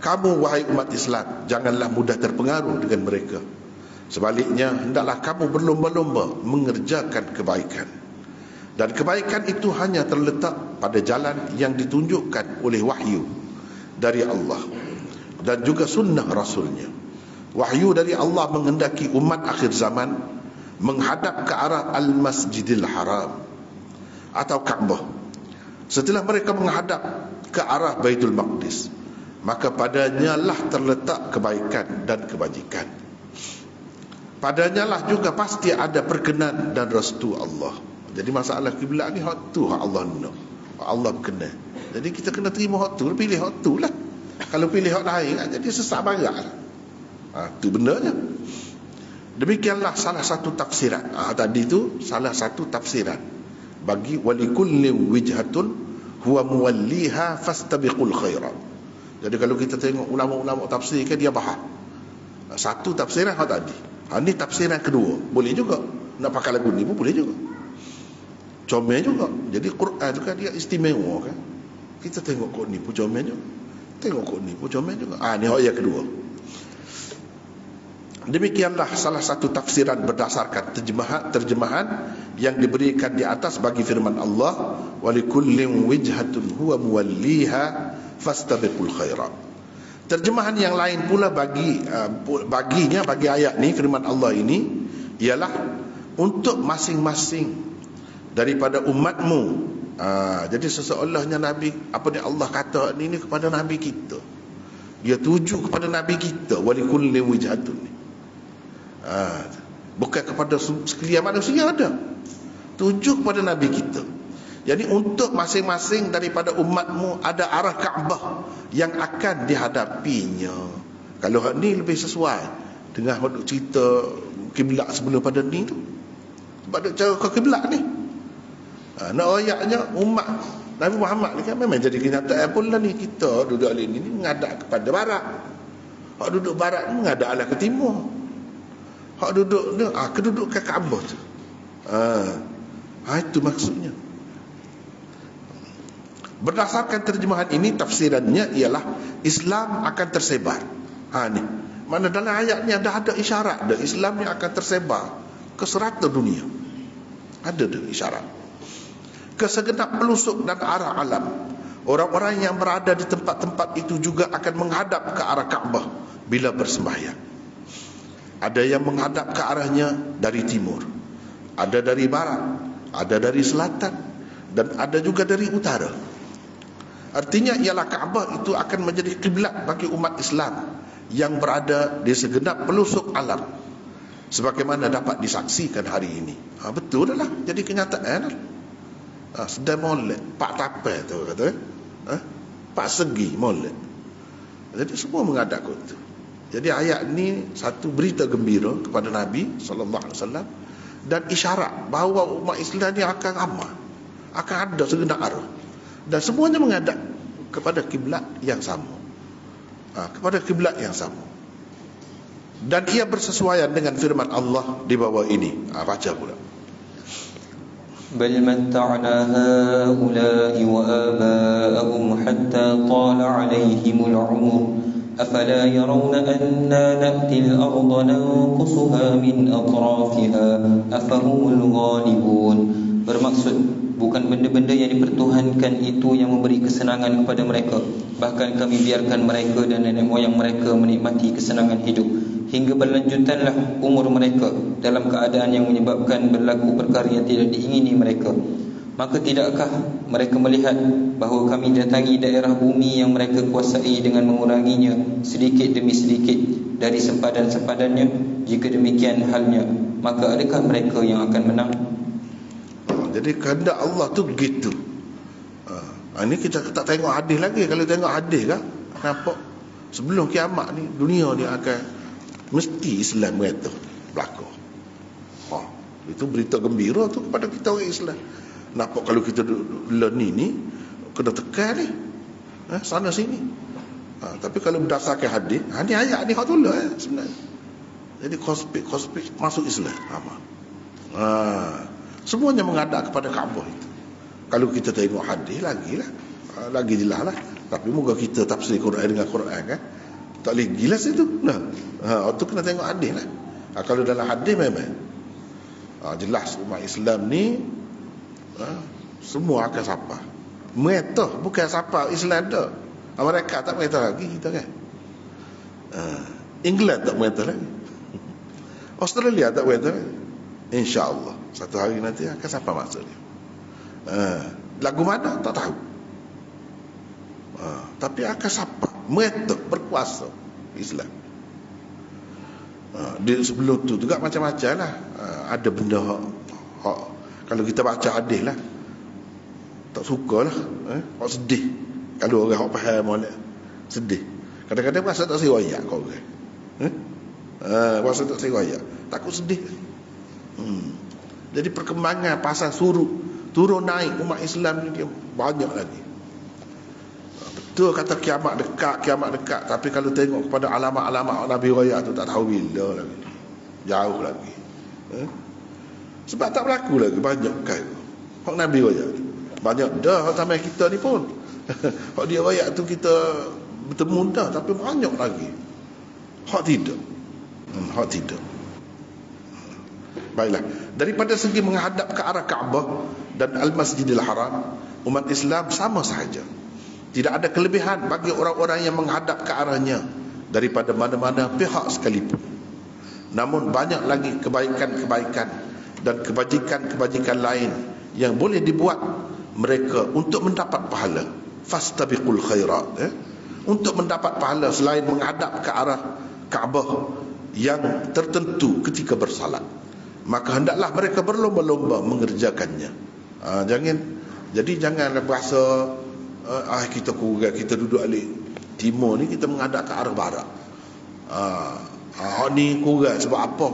Speaker 1: Kamu wahai umat Islam, janganlah mudah terpengaruh dengan mereka. Sebaliknya, hendaklah kamu berlomba-lomba mengerjakan kebaikan. Dan kebaikan itu hanya terletak pada jalan yang ditunjukkan oleh wahyu dari Allah dan juga sunnah Rasulnya. Wahyu dari Allah menghendaki umat akhir zaman menghadap ke arah Al-Masjidil Haram atau Kaabah. Setelah mereka menghadap ke arah Baitul Maqdis, maka padanya lah terletak kebaikan dan kebajikan. Padanya lah juga pasti ada perkenan dan restu Allah. Jadi masalah kiblat ni hak tu, hak Allah nak, hak Allah berkenan. Jadi kita kena terima hak tu, pilih hak tu lah. Kalau pilih hak lain, jadi sesak barat lah. Tu benarnya. Demikianlah salah satu tafsiran. Tadi tu salah satu tafsiran bagi walikulli wijhatun huwa muwalliha fastabiqul khairat. Jadi kalau kita tengok ulama-ulama tafsir kan dia faham. Satu tafsiran hak tadi. Ni tafsiran kedua. Boleh juga nak pakai lagu ni pun boleh juga. Comel juga. Jadi Quran tu kan dia istimewa kan. Kita tengok kok ni pun comel juga. Tengok kok ni pun comel juga. Ni hak yang kedua. Demikianlah salah satu tafsiran berdasarkan terjemahan yang diberikan di atas bagi firman Allah, walikullin wijhatun huwa muwalliha fastabiqul khairat. Terjemahan yang lain pula bagi ayat ni, firman Allah ini ialah untuk masing-masing daripada umatmu Jadi seseolahnya Nabi, apa ni Allah kata ni kepada Nabi kita. Dia tuju kepada Nabi kita, walikulli wijhatun ni. Bukan kepada sekalian manusia ada. Tuju kepada Nabi kita. Jadi untuk masing-masing daripada umatmu ada arah Kaabah yang akan dihadapinya. Kalau hak ni lebih sesuai dengan cerita kiblat sebelum pada ni tu. Sebab ada cara ke kiblat ni. Nak ayatnya umat Nabi Muhammad ni kan memang jadi kenyataan pula ni. Kita duduk alih ni menghadap kepada barat. Hak duduk barat ni menghadap arah ke timur. Hak duduk ni kedudukan Kaabah tu. Itu maksudnya. Berdasarkan terjemahan ini, tafsirannya ialah Islam akan tersebar. Ni. Mana dalam ayat ni ada isyarat dah Islam ni akan tersebar ke serata dunia. Ada dah isyarat. Ke segenap pelosok dan arah alam. Orang-orang yang berada di tempat-tempat itu juga akan menghadap ke arah Kaabah bila bersembahyang. Ada yang menghadap ke arahnya dari timur, ada dari barat, ada dari selatan, dan ada juga dari utara. Artinya ialah Kaabah itu akan menjadi kiblat bagi umat Islam yang berada di segenap pelosok alam, sebagaimana dapat disaksikan hari ini. Betul lah, jadi kenyataan. Sedang molek pak tapai tu kata, pak segi molek. Jadi semua menghadap ke itu. Jadi ayat ni satu berita gembira kepada Nabi SAW dan isyarat bahawa umat Islam ni akan aman, akan ada segenap arah, dan semuanya menghadap kepada kiblat yang sama. Kepada kiblat yang sama. Dan ia bersesuaian dengan firman Allah di bawah ini. Baca pula.
Speaker 2: بل متعنا هؤلاء وآباءهم حتى طال عليهم العمر أفلا يرون أنا نأتي الأرض ننقصها من أطرافها أفهم الغالبون. Bermaksud bukan benda-benda yang dipertuhankan itu yang memberi kesenangan kepada mereka. Bahkan kami biarkan mereka dan nenek moyang mereka menikmati kesenangan hidup hingga berlanjutanlah umur mereka dalam keadaan yang menyebabkan berlaku perkara yang tidak diingini mereka. Maka tidakkah mereka melihat bahawa kami datangi daerah bumi yang mereka kuasai dengan menguranginya sedikit demi sedikit dari sempadan-sempadannya? Jika demikian halnya, maka adakah mereka yang akan menang?
Speaker 1: Jadi kehendak Allah tu begitu. Ini kita tak tengok hadis lagi. Kalau tengok hadis kan, nampak sebelum kiamat ni dunia ni akan mesti Islam merata berlaku. Itu berita gembira tu kepada kita orang Islam. Nampak kalau kita learn ni kena tekan ni, sana sini. Tapi kalau berdasarkan hadis, ni ayat ni hak tu lah sebenarnya. Jadi kosmik masuk Islam. Semuanya menghadap kepada Kaabah itu. Kalau kita tengok hadis lagi jelas lah. Tapi moga kita tafsir Quran dengan Quran kan, tak boleh gilas itu. Itu kena tengok hadis lah. Kalau dalam hadis memang jelas umat Islam ni semua akan sapa. Mereka bukan sapa Islam dah. Mereka tak mereka lagi kita kan. England tak mereka lagi. Australia tak mereka lagi. InsyaAllah satu hari nanti akan sapa masa dia. Lagu mana tak tahu. Tapi akan sapa. Mereka berkuasa Islam. Sebelum tu juga macam-macam lah. Ada benda kalau kita baca hadis lah tak suka lah. Sedih. Kalau orang faham molek sedih. Kadang-kadang rasa tak seriwayak kau orang. Rasa tak seriwayak, takut sedih. Jadi perkembangan pasal turun naik umat Islam ni dia banyak lagi. Betul kata kiamat dekat. Tapi kalau tengok kepada alamat-alamat Nabi Raya tu tak tahu bila lagi. Jauh lagi. Sebab tak berlaku lagi banyak kan. Hak Nabi Raya banyak dah sampai kita ni pun. Hak dia Raya tu kita bertemu dah, tapi banyak lagi. Hak tidak. Hak tidak. Baiklah, daripada segi menghadap ke arah Kaabah dan Al-Masjidil Haram, umat Islam sama sahaja. Tidak ada kelebihan bagi orang-orang yang menghadap ke arahnya daripada mana-mana pihak sekalipun. Namun banyak lagi kebaikan-kebaikan dan kebajikan-kebajikan lain yang boleh dibuat mereka untuk mendapat pahala. Fastabiqul khairat, untuk mendapat pahala selain menghadap ke arah Kaabah yang tertentu ketika bersalat, maka hendaklah mereka berlomba-lomba mengerjakannya. Janganlah berasa kita kurang, kita duduk alik timur ni, kita menghadap ke arah barat. Ni kurang sebab apa?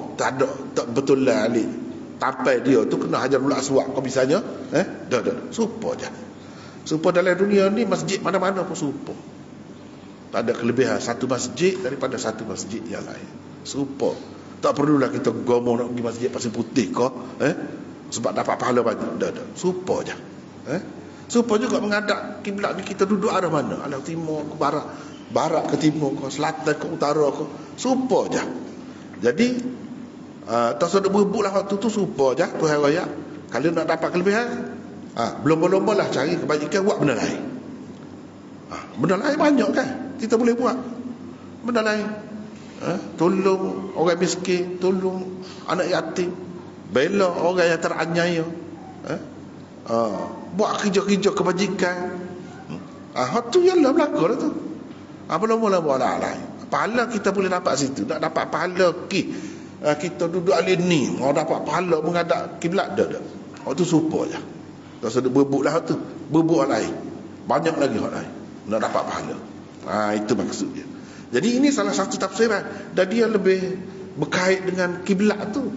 Speaker 1: Tak betul lah alik tapai dia tu kena Hajarul Aswad kau bisanya. Supa je. Supa dalam dunia ni masjid mana-mana pun supa. Tak ada kelebihan satu masjid daripada satu masjid yang lain. Supa. Tak perlulah kita gomong nak pergi masjid Pasir Putih kau, sebab dapat pahala banyak. Supa je. Supa juga menghadap kiblat ni, kita duduk arah mana? Arah timur ke barat, barat ke timur ke, selatan ke utara ke. Supa je. Jadi tak sedap berebut lah waktu tu, supa je Tuhan raya. Kalau nak dapat kelebihan, berlomba-lomba lah cari kebajikan, buat benda lain. Benda lain banyak kan kita boleh buat. Benda lain, tolong orang miskin, tolong anak yatim, bela orang yang teraniaya, buat kerja-kerja kebajikan. Tu ialah berlaku lah tu. Berlomba-lomba lah lain. Pahala kita boleh dapat situ. Nak dapat pahala kita duduk alih ni, mau dapat pahala menghadap kiblat dah. Waktu supa je. Tak sedap berebut lah tu. Berebut lain. Banyak lagi orang lain nak dapat pahala. Itu maksudnya. Jadi ini salah satu tafsiran, dan dia lebih berkait dengan kiblat tu.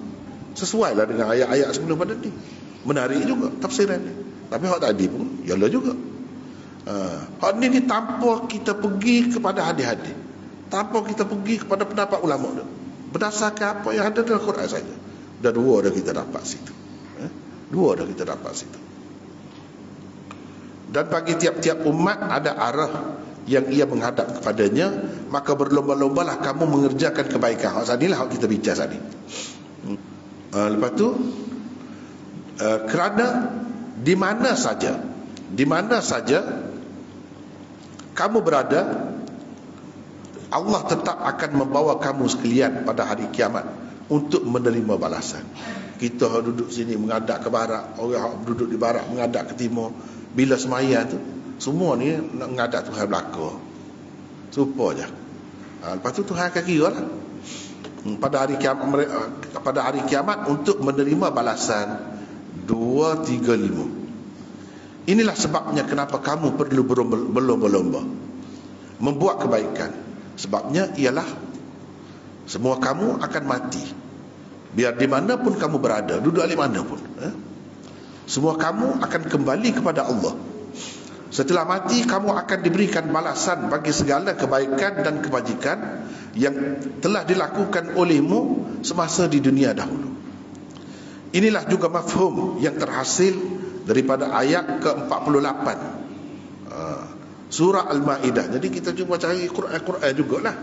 Speaker 1: Sesuai lah dengan ayat-ayat sebelum pada ni. Menarik juga tafsiran ni. Tapi hak tadi pun yalah juga. Hak ni tanpa kita pergi kepada hadis-hadis, tanpa kita pergi kepada pendapat ulama tu, berdasarkan apa yang ada dalam Quran saja. Dah dua dah kita dapat situ. Dua dah kita dapat situ. Dan bagi tiap-tiap umat ada arah yang ia menghadap kepadanya, maka berlomba-lombalah kamu mengerjakan kebaikan. Inilah hak kita bicara tadi. Lepas tu, kerana di mana saja kamu berada, Allah tetap akan membawa kamu sekalian pada hari kiamat untuk menerima balasan. Kita duduk sini menghadap ke barat, orang duduk di barat menghadap ke timur. Bila semaya tu, semua ni nak menghadap Tuhan belaka. Supa je. Lepas tu Tuhan akan kira lah pada hari kiamat untuk menerima balasan 2, 3, 5. Inilah sebabnya kenapa kamu perlu berlomba-lomba membuat kebaikan. Sebabnya ialah semua kamu akan mati. Biar di mana pun kamu berada, duduk di mana pun, semua kamu akan kembali kepada Allah. Setelah mati, kamu akan diberikan balasan bagi segala kebaikan dan kebajikan yang telah dilakukan olehmu semasa di dunia dahulu. Inilah juga mafhum yang terhasil daripada ayat ke-48 surah Al-Ma'idah. Jadi kita cuba cari Quran jugalah.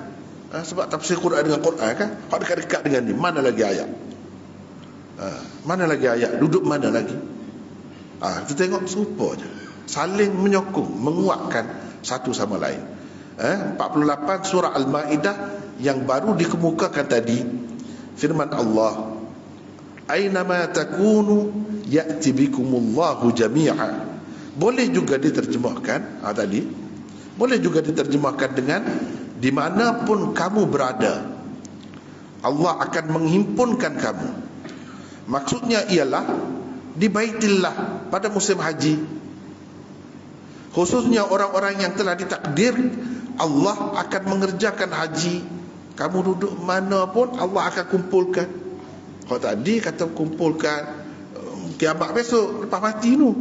Speaker 1: Sebab tafsir Quran dengan Quran kan hak dekat-dekat dengan ni. Mana lagi ayat? Mana lagi ayat? Duduk mana lagi? Kita tengok serupa je, saling menyokong, menguatkan satu sama lain. 48 surah Al-Ma'idah yang baru dikemukakan tadi, firman Allah, Aynama takunu ya'ti bikumullahu jami'a. Boleh juga diterjemahkan tadi, boleh juga diterjemahkan dengan dimanapun kamu berada, Allah akan menghimpunkan kamu. Maksudnya ialah di Baitillah pada musim haji, khususnya orang-orang yang telah ditakdir Allah akan mengerjakan haji. Kamu duduk mana pun Allah akan kumpulkan. Kalau tadi kata kumpulkan kiamat besok lepas mati tu,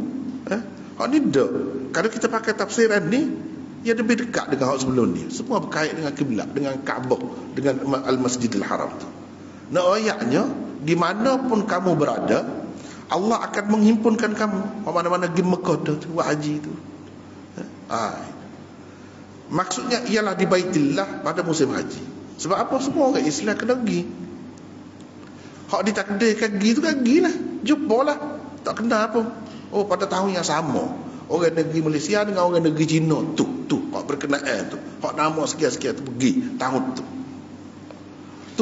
Speaker 1: ni dah. Kalau kita pakai tafsiran ni, ia lebih dekat dengan hak sebelum ni. Semua berkait dengan kiblat, dengan Kaabah, dengan Al-Masjidil Haram tu. Nah, ayatnya di mana pun kamu berada, Allah akan menghimpunkan kamu. Mana-mana pergi Mekah tu, buat haji tu. Maksudnya ialah di Baitillah pada musim haji. Sebab apa? Semua orang Islam kena pergi. Hak ditakdirkan pergi tu kan pergilah, jumpalah. Tak kena apa. Pada tahun yang sama, orang negeri Malaysia dengan orang negeri Cina tu hak berkenaan tu, hak nama sekian-sekian tu pergi tahun tu.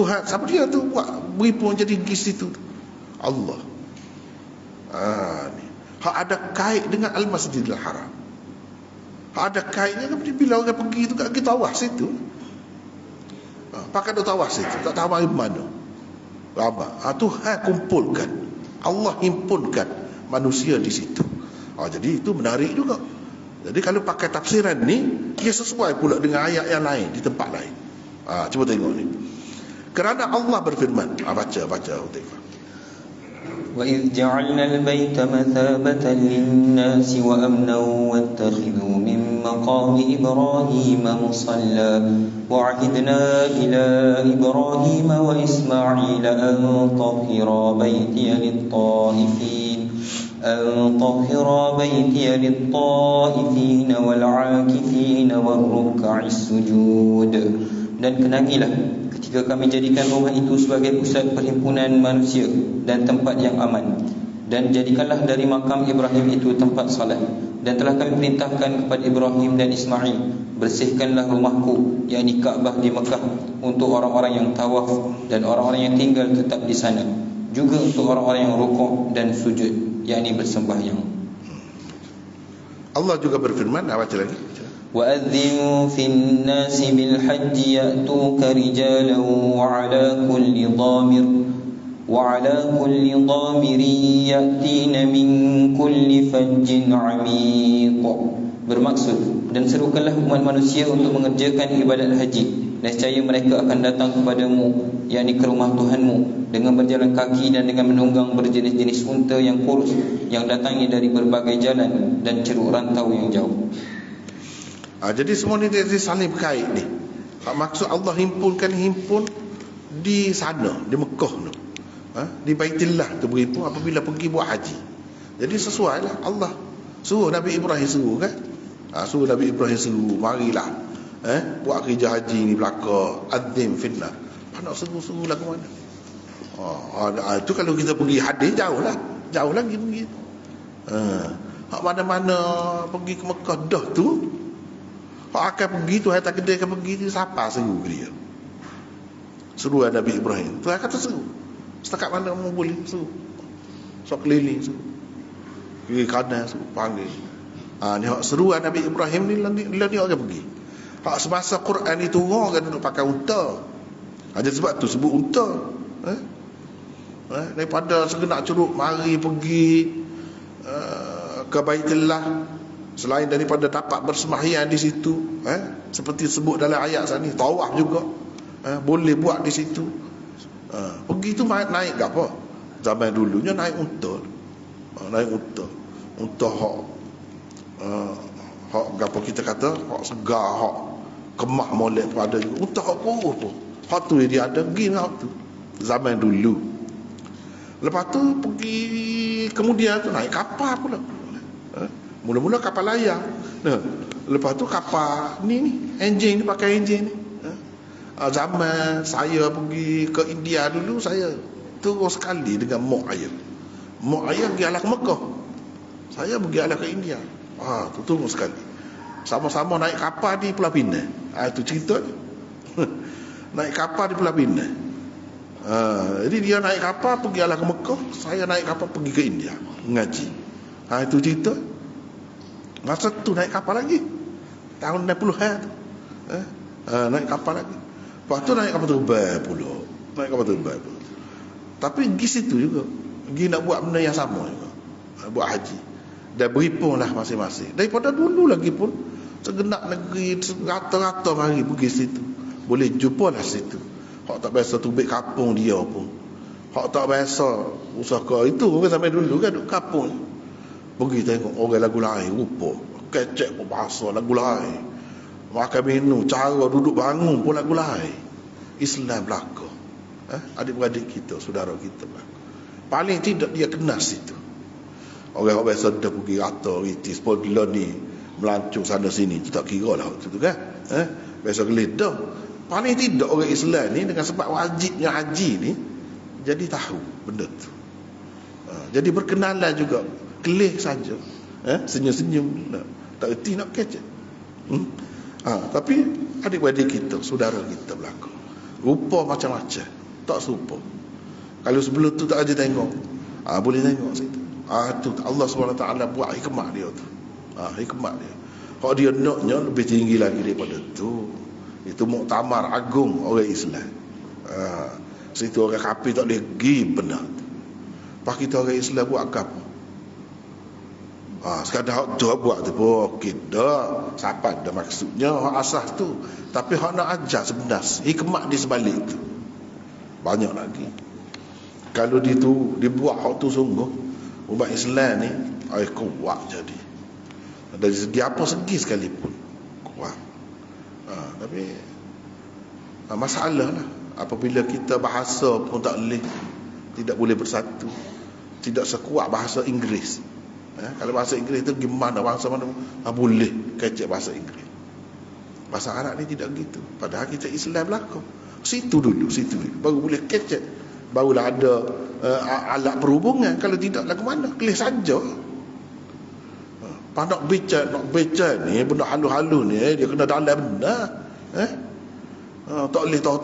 Speaker 1: Tuhan siapa dia tu buat beri pun jadi pergi situ tu? Allah. Ni. hak ada kait dengan Al-Masjidil Haram. Hak ada kaitnya bila orang pergi tu kat kita awas situ. Pakai dua tawas situ, tak tahu mari mana. Tuhan kumpulkan, Allah himpunkan manusia di situ. Jadi itu menarik juga. Jadi kalau pakai tafsiran ni, dia sesuai pula dengan ayat yang lain di tempat lain. Cuba tengok ni. Kerana Allah berfirman, baca Hudzaifah.
Speaker 2: وَإِذْ جَعَلْنَا الْبَيْتَ مَثَابَةً لِلنَّاسِ وَأَمْنًا وَاتَّخِذُوا مِن مَّقَامِ إِبْرَاهِيمَ مُصَلًّى وَعَهِدْنَا إِلَى إِبْرَاهِيمَ وَإِسْمَاعِيلَ أَن طَهِّرَا بَيْتِيَ لِلطَّائِفِينَ وَالْعَاكِفِينَ وَالرُّكَّعِ السُّجُودِ. Dan kenangilah ketika kami jadikan rumah itu sebagai pusat perhimpunan manusia dan tempat yang aman. Dan jadikanlah dari makam Ibrahim itu tempat salat. Dan telah kami perintahkan kepada Ibrahim dan Ismail, bersihkanlah rumahku, yakni Kaabah di Mekah, untuk orang-orang yang tawaf dan orang-orang yang tinggal tetap di sana, juga untuk orang-orang yang rukuk dan sujud, yakni bersembahyang.
Speaker 1: Allah juga berfirman, baca lagi.
Speaker 2: وَأَذِّنْ فِي النَّاسِ بِالْحَجِّ يَأْتُوكَ رِجَالًا وَعَلَى كُلِّ ضَامِرٍ يَأْتِينَ مِنْ كُلِّ فَجٍّ عَمِيقٍ. Bermaksud, dan serukanlah umat manusia untuk mengerjakan ibadat haji. Nescaya mereka akan datang kepadamu, yakni ke rumah Tuhanmu, dengan berjalan kaki dan dengan menunggang berjenis-jenis unta yang kurus, yang datangnya dari berbagai jalan dan ceruk rantau yang jauh.
Speaker 1: Jadi semua ni dia saling berkait ni. Maksud Allah himpun di sana, di Mekah tu, di Baitillah tu berhimpun apabila pergi buat haji. Jadi sesuai lah, Allah suruh Nabi Ibrahim suruh kan. Suruh Nabi Ibrahim suruh, marilah buat kerja haji ni belaka, adzim finna. Nak suruh lah ke mana? Itu kalau kita pergi hadis jauh lagi pergi. Mana-mana pergi ke Mekah dah tu, akan pergi tu, tak kedai akan pergi tu, siapa seru ke dia? Seru Nabi Ibrahim. Tuhan kata seru. Setakat mana kamu boleh seru. So keliling seru. Kiri kanan seru, panggil. Ni hak seru Nabi Ibrahim ni orang pergi. Hak semasa Quran itu orang duduk pakai unta. Jadi sebab tu sebut unta. Daripada segenap curug mari pergi ke Baitillah, selain daripada dapat bersembahyang di situ, seperti sebut dalam ayat sini, tawaf juga boleh buat di situ. Pergi tu naik ke apa? Zaman dulunya naik unta. Unta hak apa kita kata, hak segar, hak kemah molek tu ada juga. Unta hak kurus pun, hak tu dia ada pergi hak tu zaman dulu. Lepas tu pergi, kemudian tu naik kapal pula. Mula-mula kapal layar. Lepas tu kapal ni enjin ni, pakai enjin ni. Zaman saya pergi ke India dulu, saya terus sekali dengan Mok Ayah. Mok Ayah pergi alah ke Mekah, saya pergi alah ke India. Tu terus sekali. Sama-sama naik kapal di Pulau Pinang. Itu cerita ni. Naik kapal di Pulau Pinang. Jadi dia naik kapal pergi alah ke Mekah, saya naik kapal pergi ke India mengaji. Itu cerita. Masa tu naik kapal lagi, tahun 60-an tu. Naik kapal lagi. Lepas tu naik kapal terbang pula. Tapi pergi situ juga, pergi nak buat benda yang sama juga, buat haji. Dan berhimpun lah masing-masing. Daripada dulu lagi pun, segenap negeri, rata-rata mari pergi situ. Boleh jumpa lah situ. Hak tak biasa tubik kapung dia pun, hak tak biasa usaha itu orang sampai dulu kan duduk kapung, pergi tengok orang lagu lain, rupa kecek pun bahasa lagu lain, makan minum, cara duduk bangun pun lagu lain. Islam belaka. Adik-beradik kita, saudara kita belaka. Paling tidak dia kenal situ. Orang biasa dah pergi rata ritis pun bila ni melancung sana sini, tu tak kira lah tu kan. Biasa geledah. Paling tidak orang Islam ni dengan sebab wajibnya haji ni, jadi tahu benda tu. Jadi berkenalan juga, kelih saja, senyum-senyum, tak erti nak kecek. Tapi adik-adik kita, saudara kita belakang, rupa macam-macam, tak serupa. Kalau sebelum tu tak ada tengok, boleh tengok situ. Tu Allah SWT buat hikmah dia tu. Hikmah dia. Kalau dia naknya lebih tinggi lagi daripada tu. Itu muktamar agung orang Islam. Situ orang kafir tak boleh pergi benar. Pak kita orang Islam buat apa? Sekadar hak tu buat tu pun okey dah. Siapa dah maksudnya hak asas tu. Tapi hak nak ajar sebenarnya hikmah di sebalik tu banyak lagi. Kalau dibuat hak tu sungguh umat Islam ni kuat jadi. Dari segi apa segi sekalipun kuat. Tapi masalah lah apabila kita bahasa pun tak boleh, tidak boleh bersatu, tidak sekuat bahasa Inggeris. Kalau bahasa Inggeris tu gimana bahasa mana boleh kecek bahasa Inggeris. Bahasa Arab ni tidak gitu. Padahal kita Islam belaka. Situ dulu baru boleh kecek, barulah ada alat perhubungan. Kalau tidak lagu mana kelih saja. Nak beca ni benda halu-halu ni dia kena dalam benar. Tak boleh tahu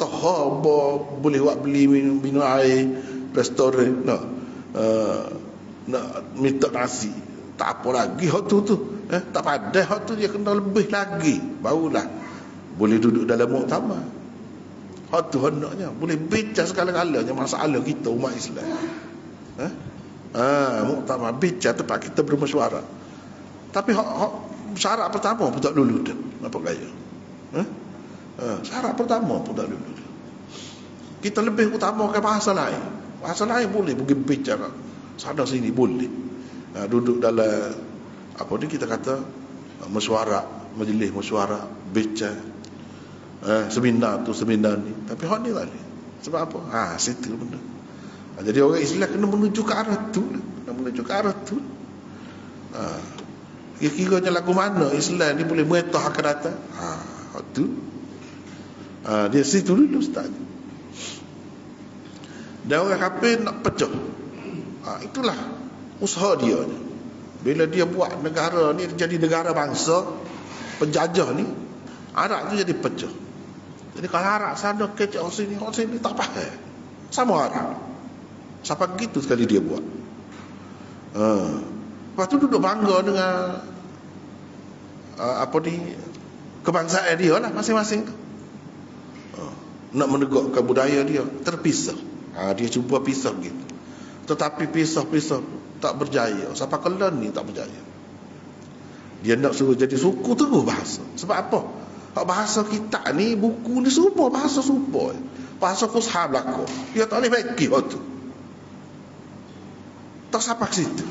Speaker 1: boleh buat beli minum air restoran nak minta nasi tak apa lagi hak tu tak padah hak tu dia kena lebih lagi barulah boleh duduk dalam muktamar. Hak tu hendaknya boleh bincang segala-galanya masalah kita umat Islam. Muktamar bincang tempat kita bermesyuarat. Tapi hak syarat pertama pun tak lulu dah. Apa gaya? Syarat pertama pun tak lulu dah. Kita lebih utamakan bahasa lain. Bahasa lain boleh pergi bicara sana sini boleh. Duduk dalam apa ni kita kata mesyuarat, majlis mesyuarat, bincang. Seminar tu seminar ni. Tapi hak ni tak boleh. Sebab apa? Situ benda. Jadi orang Islam kena menuju ke arah tu. Kira-kiranya lagu mana Islam ni boleh meretah akan datang. Hak tu. Dia situ dulu ustaz. Dan orang kafir nak pecah. Itulah usaha dia. Bila dia buat negara ni jadi negara bangsa penjajah ni, Arab tu jadi pecah. Jadi kalau Arab sana kecek orang sini tak faham. Sama Arab. Siapa gitu sekali dia buat. Lepas tu duduk bangga dengan kebangsaan dia lah masing-masing tu. Nak menegakkan budaya dia terpisah. Dia cuba pisah gitu. Tetapi pisah tak berjaya. Siapa Kelan ni tak berjaya. Dia nak suruh jadi suku terus bahasa. Sebab apa? Bahasa kita ni buku ni semua bahasa supo. Bahasa Fusha belaka. Dia tak boleh bagi tu. Tak siapa ke situ.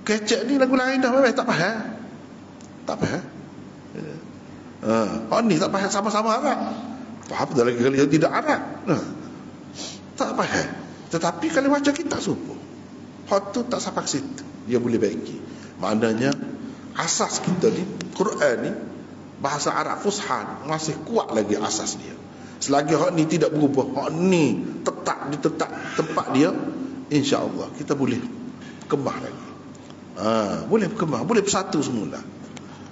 Speaker 1: Kecek ni lagu lain dah memang tak faham. Ni tak faham sama-sama Arab. Faham dah lagi kali yang tidak Arab. Tak faham. Tetapi kalau baca kita supo, hak tu tak sampai ke situ. Dia boleh bagi. Maknanya asas kita ni Quran ni bahasa Arab Fusha masih kuat lagi asas dia. Selagi hak ni tidak berubah, hak ni tetap di tempat dia, insya-Allah kita boleh kembang lagi. Boleh berkembang, boleh bersatu semula.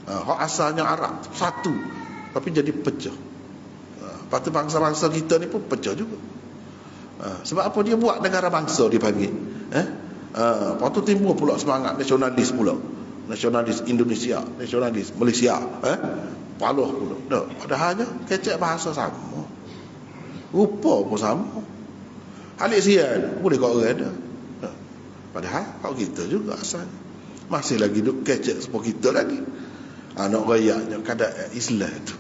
Speaker 1: Hak asalnya Arab satu tapi jadi pecah. Lepas tu bangsa-bangsa kita ni pun pecah juga. Sebab apa dia buat negara bangsa dia panggil. Lepas tu timbul pula semangat nasionalis pula. Nasionalis Indonesia, nasionalis Malaysia, paluh pula. Padahalnya kecek bahasa sama. Rupa pun sama. Halik sial boleh kau orang ada. Padahal kau kita juga asalnya. Masih lagi duk kecek seperti kita lagi. Nak rayaknya keadaan Islam tu.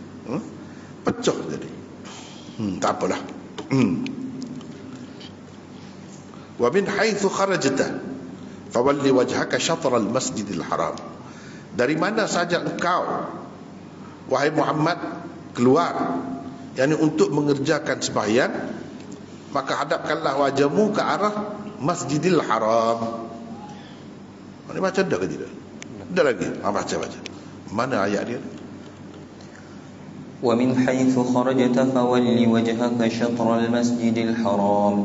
Speaker 1: Pecah jadi. Tak apalah. Wa min haitsu kharajta fawalli wajhaka syatr al-masjidil haram. Dari mana saja engkau wahai Muhammad keluar, yakni untuk mengerjakan sembahyang, maka hadapkanlah wajahmu ke arah Masjidil Haram. Mana baca dah ke tidak? Dah lagi. Baca. Mana ayat dia?
Speaker 2: ومن حيث خرجت فول وجهك شطر المسجد الحرام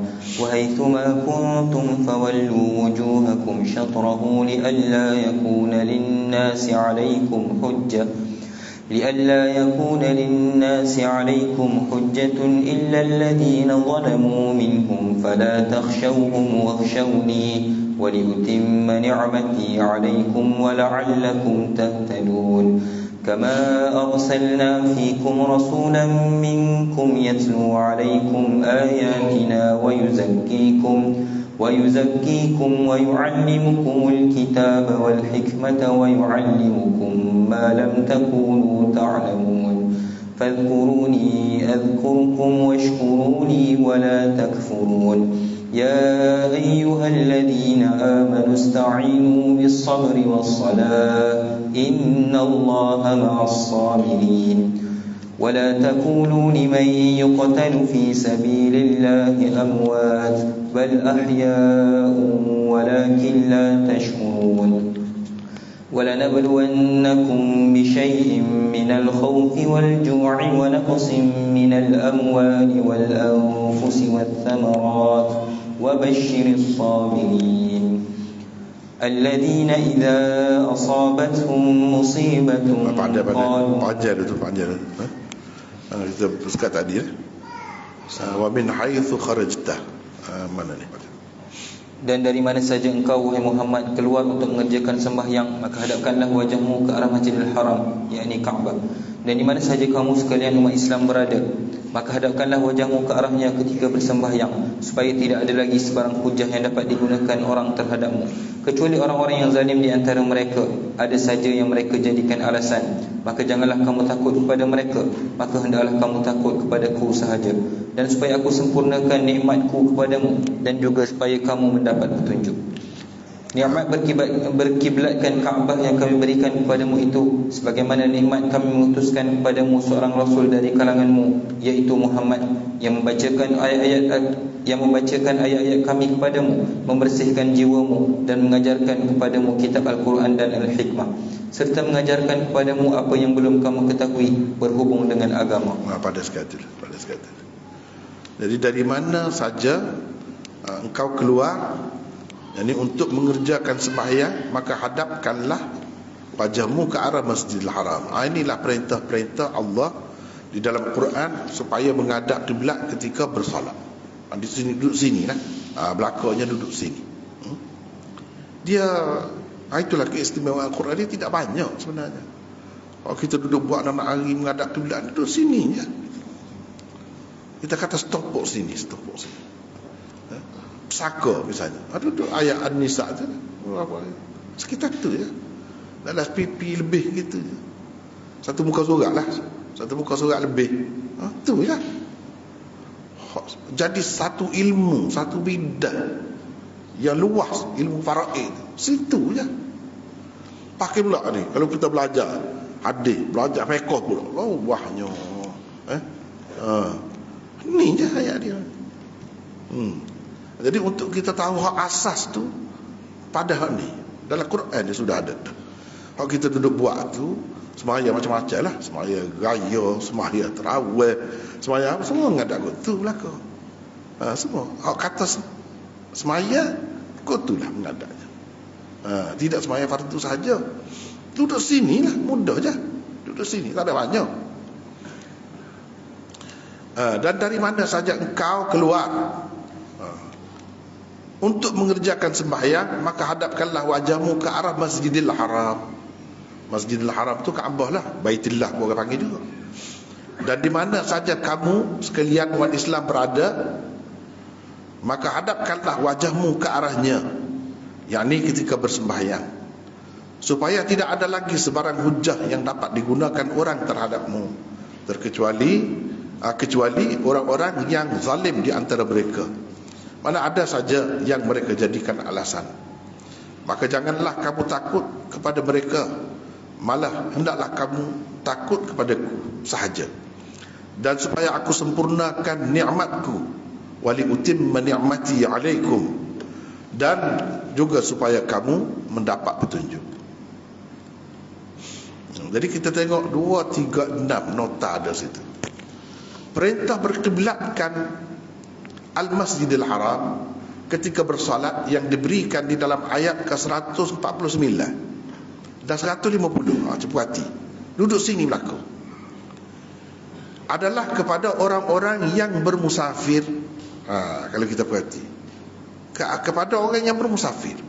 Speaker 2: وحيثما كنتم فولوا وجوهكم شطره لئلا يكون للناس عليكم حجة إلا الذين ظلموا منهم فلا تخشوهم واخشوني ولأتم نعمتي عليكم ولعلكم تهتدون كما أرسلنا فيكم رسولا منكم يتلو عليكم آياتنا ويزكيكم ويعلمكم الكتاب والحكمة ويعلمكم ما لم تكونوا تعلمون فاذكروني أذكركم واشكروا لي ولا تكفرون يا أيها الذين آمنوا استعينوا بالصبر والصلاة إن الله مع الصابرين ولا تقولوا لمن يقتل في سبيل الله أموات بل أحياء ولكن لا تشكرون ولنبلونكم بشيء من الخوف والجوع ونقص من الأموال والأنفس والثمرات وبشر الصابرين الذين إذا أصابتهم مصيبة قالوا
Speaker 1: kita teruskan tadi wa min haitsu kharajta mana ni.
Speaker 2: Dan dari mana saja engkau wahai Muhammad keluar untuk mengerjakan sembahyang, maka hadapkanlah wajahmu ke arah Masjidil Haram, yakni Kaabah. Dan di mana saja kamu sekalian umat Islam berada, maka hadapkanlah wajahmu ke arahnya ketika bersembahyang, supaya tidak ada lagi sebarang hujah yang dapat digunakan orang terhadapmu, kecuali orang-orang yang zalim di antara mereka, ada saja yang mereka jadikan alasan. Maka janganlah kamu takut kepada mereka, maka hendaklah kamu takut kepadaku sahaja, dan supaya aku sempurnakan nikmatku kepadamu, dan juga supaya kamu mendapat petunjuk. Nikmat berkiblatkan Kaabah yang kami berikan kepadamu itu, sebagaimana nikmat kami mengutuskan kepadamu seorang Rasul dari kalanganmu, iaitu Muhammad, yang membacakan ayat-ayat kami kepadamu, membersihkan jiwamu, dan mengajarkan kepadamu kitab Al-Quran dan Al-Hikmah, serta mengajarkan kepadamu apa yang belum kamu ketahui berhubung dengan agama.
Speaker 1: Pada sekali. Jadi dari mana saja engkau keluar, yani untuk mengerjakan sembahyang, maka hadapkanlah wajahmu ke arah Masjidil Haram. Inilah perintah-perintah Allah di dalam Quran supaya menghadap kiblat ketika bersolat. Di sini duduk sini lah. Belakangnya duduk sini. Dia itulah keistimewaan Al-Quran, dia tidak banyak sebenarnya. Kalau kita duduk buat anak hari menghadap kiblat, duduk sini je. Kita kata stopok sini. Saka misalnya, duduk ayat An-Nisa je, sekitar tu je, dalam pipi lebih gitu je. Satu muka surat lebih, tu je lah. Jadi satu ilmu, satu bidang yang luas, ilmu faraid, situ je. Pakai pula ni, kalau kita belajar hadis, belajar fiqh pula, wahnya ni je ayat dia. Jadi untuk kita tahu hak asas tu, pada hak ni dalam Quran dia sudah ada. Hak kita duduk buat tu, semaya macam-macam lah, semaya raya, semaya tarawih, semaya apa, semua menghadap tu belaka. Semua hak kata semaya kau tu lah menghadapnya. Tidak semaya fardu saja. Duduk sini lah, mudah je. Duduk sini, tak ada banyak. Dan dari mana saja engkau keluar untuk mengerjakan sembahyang, maka hadapkanlah wajahmu ke arah Masjidil Haram. Masjidil Haram tu Kaabah lah, Baitullah orang panggil juga. Dan di mana saja kamu sekalian umat Islam berada, maka hadapkanlah wajahmu ke arahnya, yakni ketika bersembahyang, supaya tidak ada lagi sebarang hujah yang dapat digunakan orang terhadapmu, kecuali orang-orang yang zalim di antara mereka, mana ada saja yang mereka jadikan alasan. Maka janganlah kamu takut kepada mereka, malah hendaklah kamu takut kepadaku sahaja, dan supaya aku sempurnakan nikmatku, wali utimma ni'mati alaikum, dan juga supaya kamu mendapat petunjuk. Jadi kita tengok 2, 3, 6 nota ada situ. Perintah berkiblatkan Al-Masjidil Haram ketika bersalat yang diberikan di dalam ayat ke-149 dan 150. Cepat hati, duduk sini belakang, adalah kepada orang-orang yang bermusafir. Kalau kita perhati, kepada orang yang bermusafir.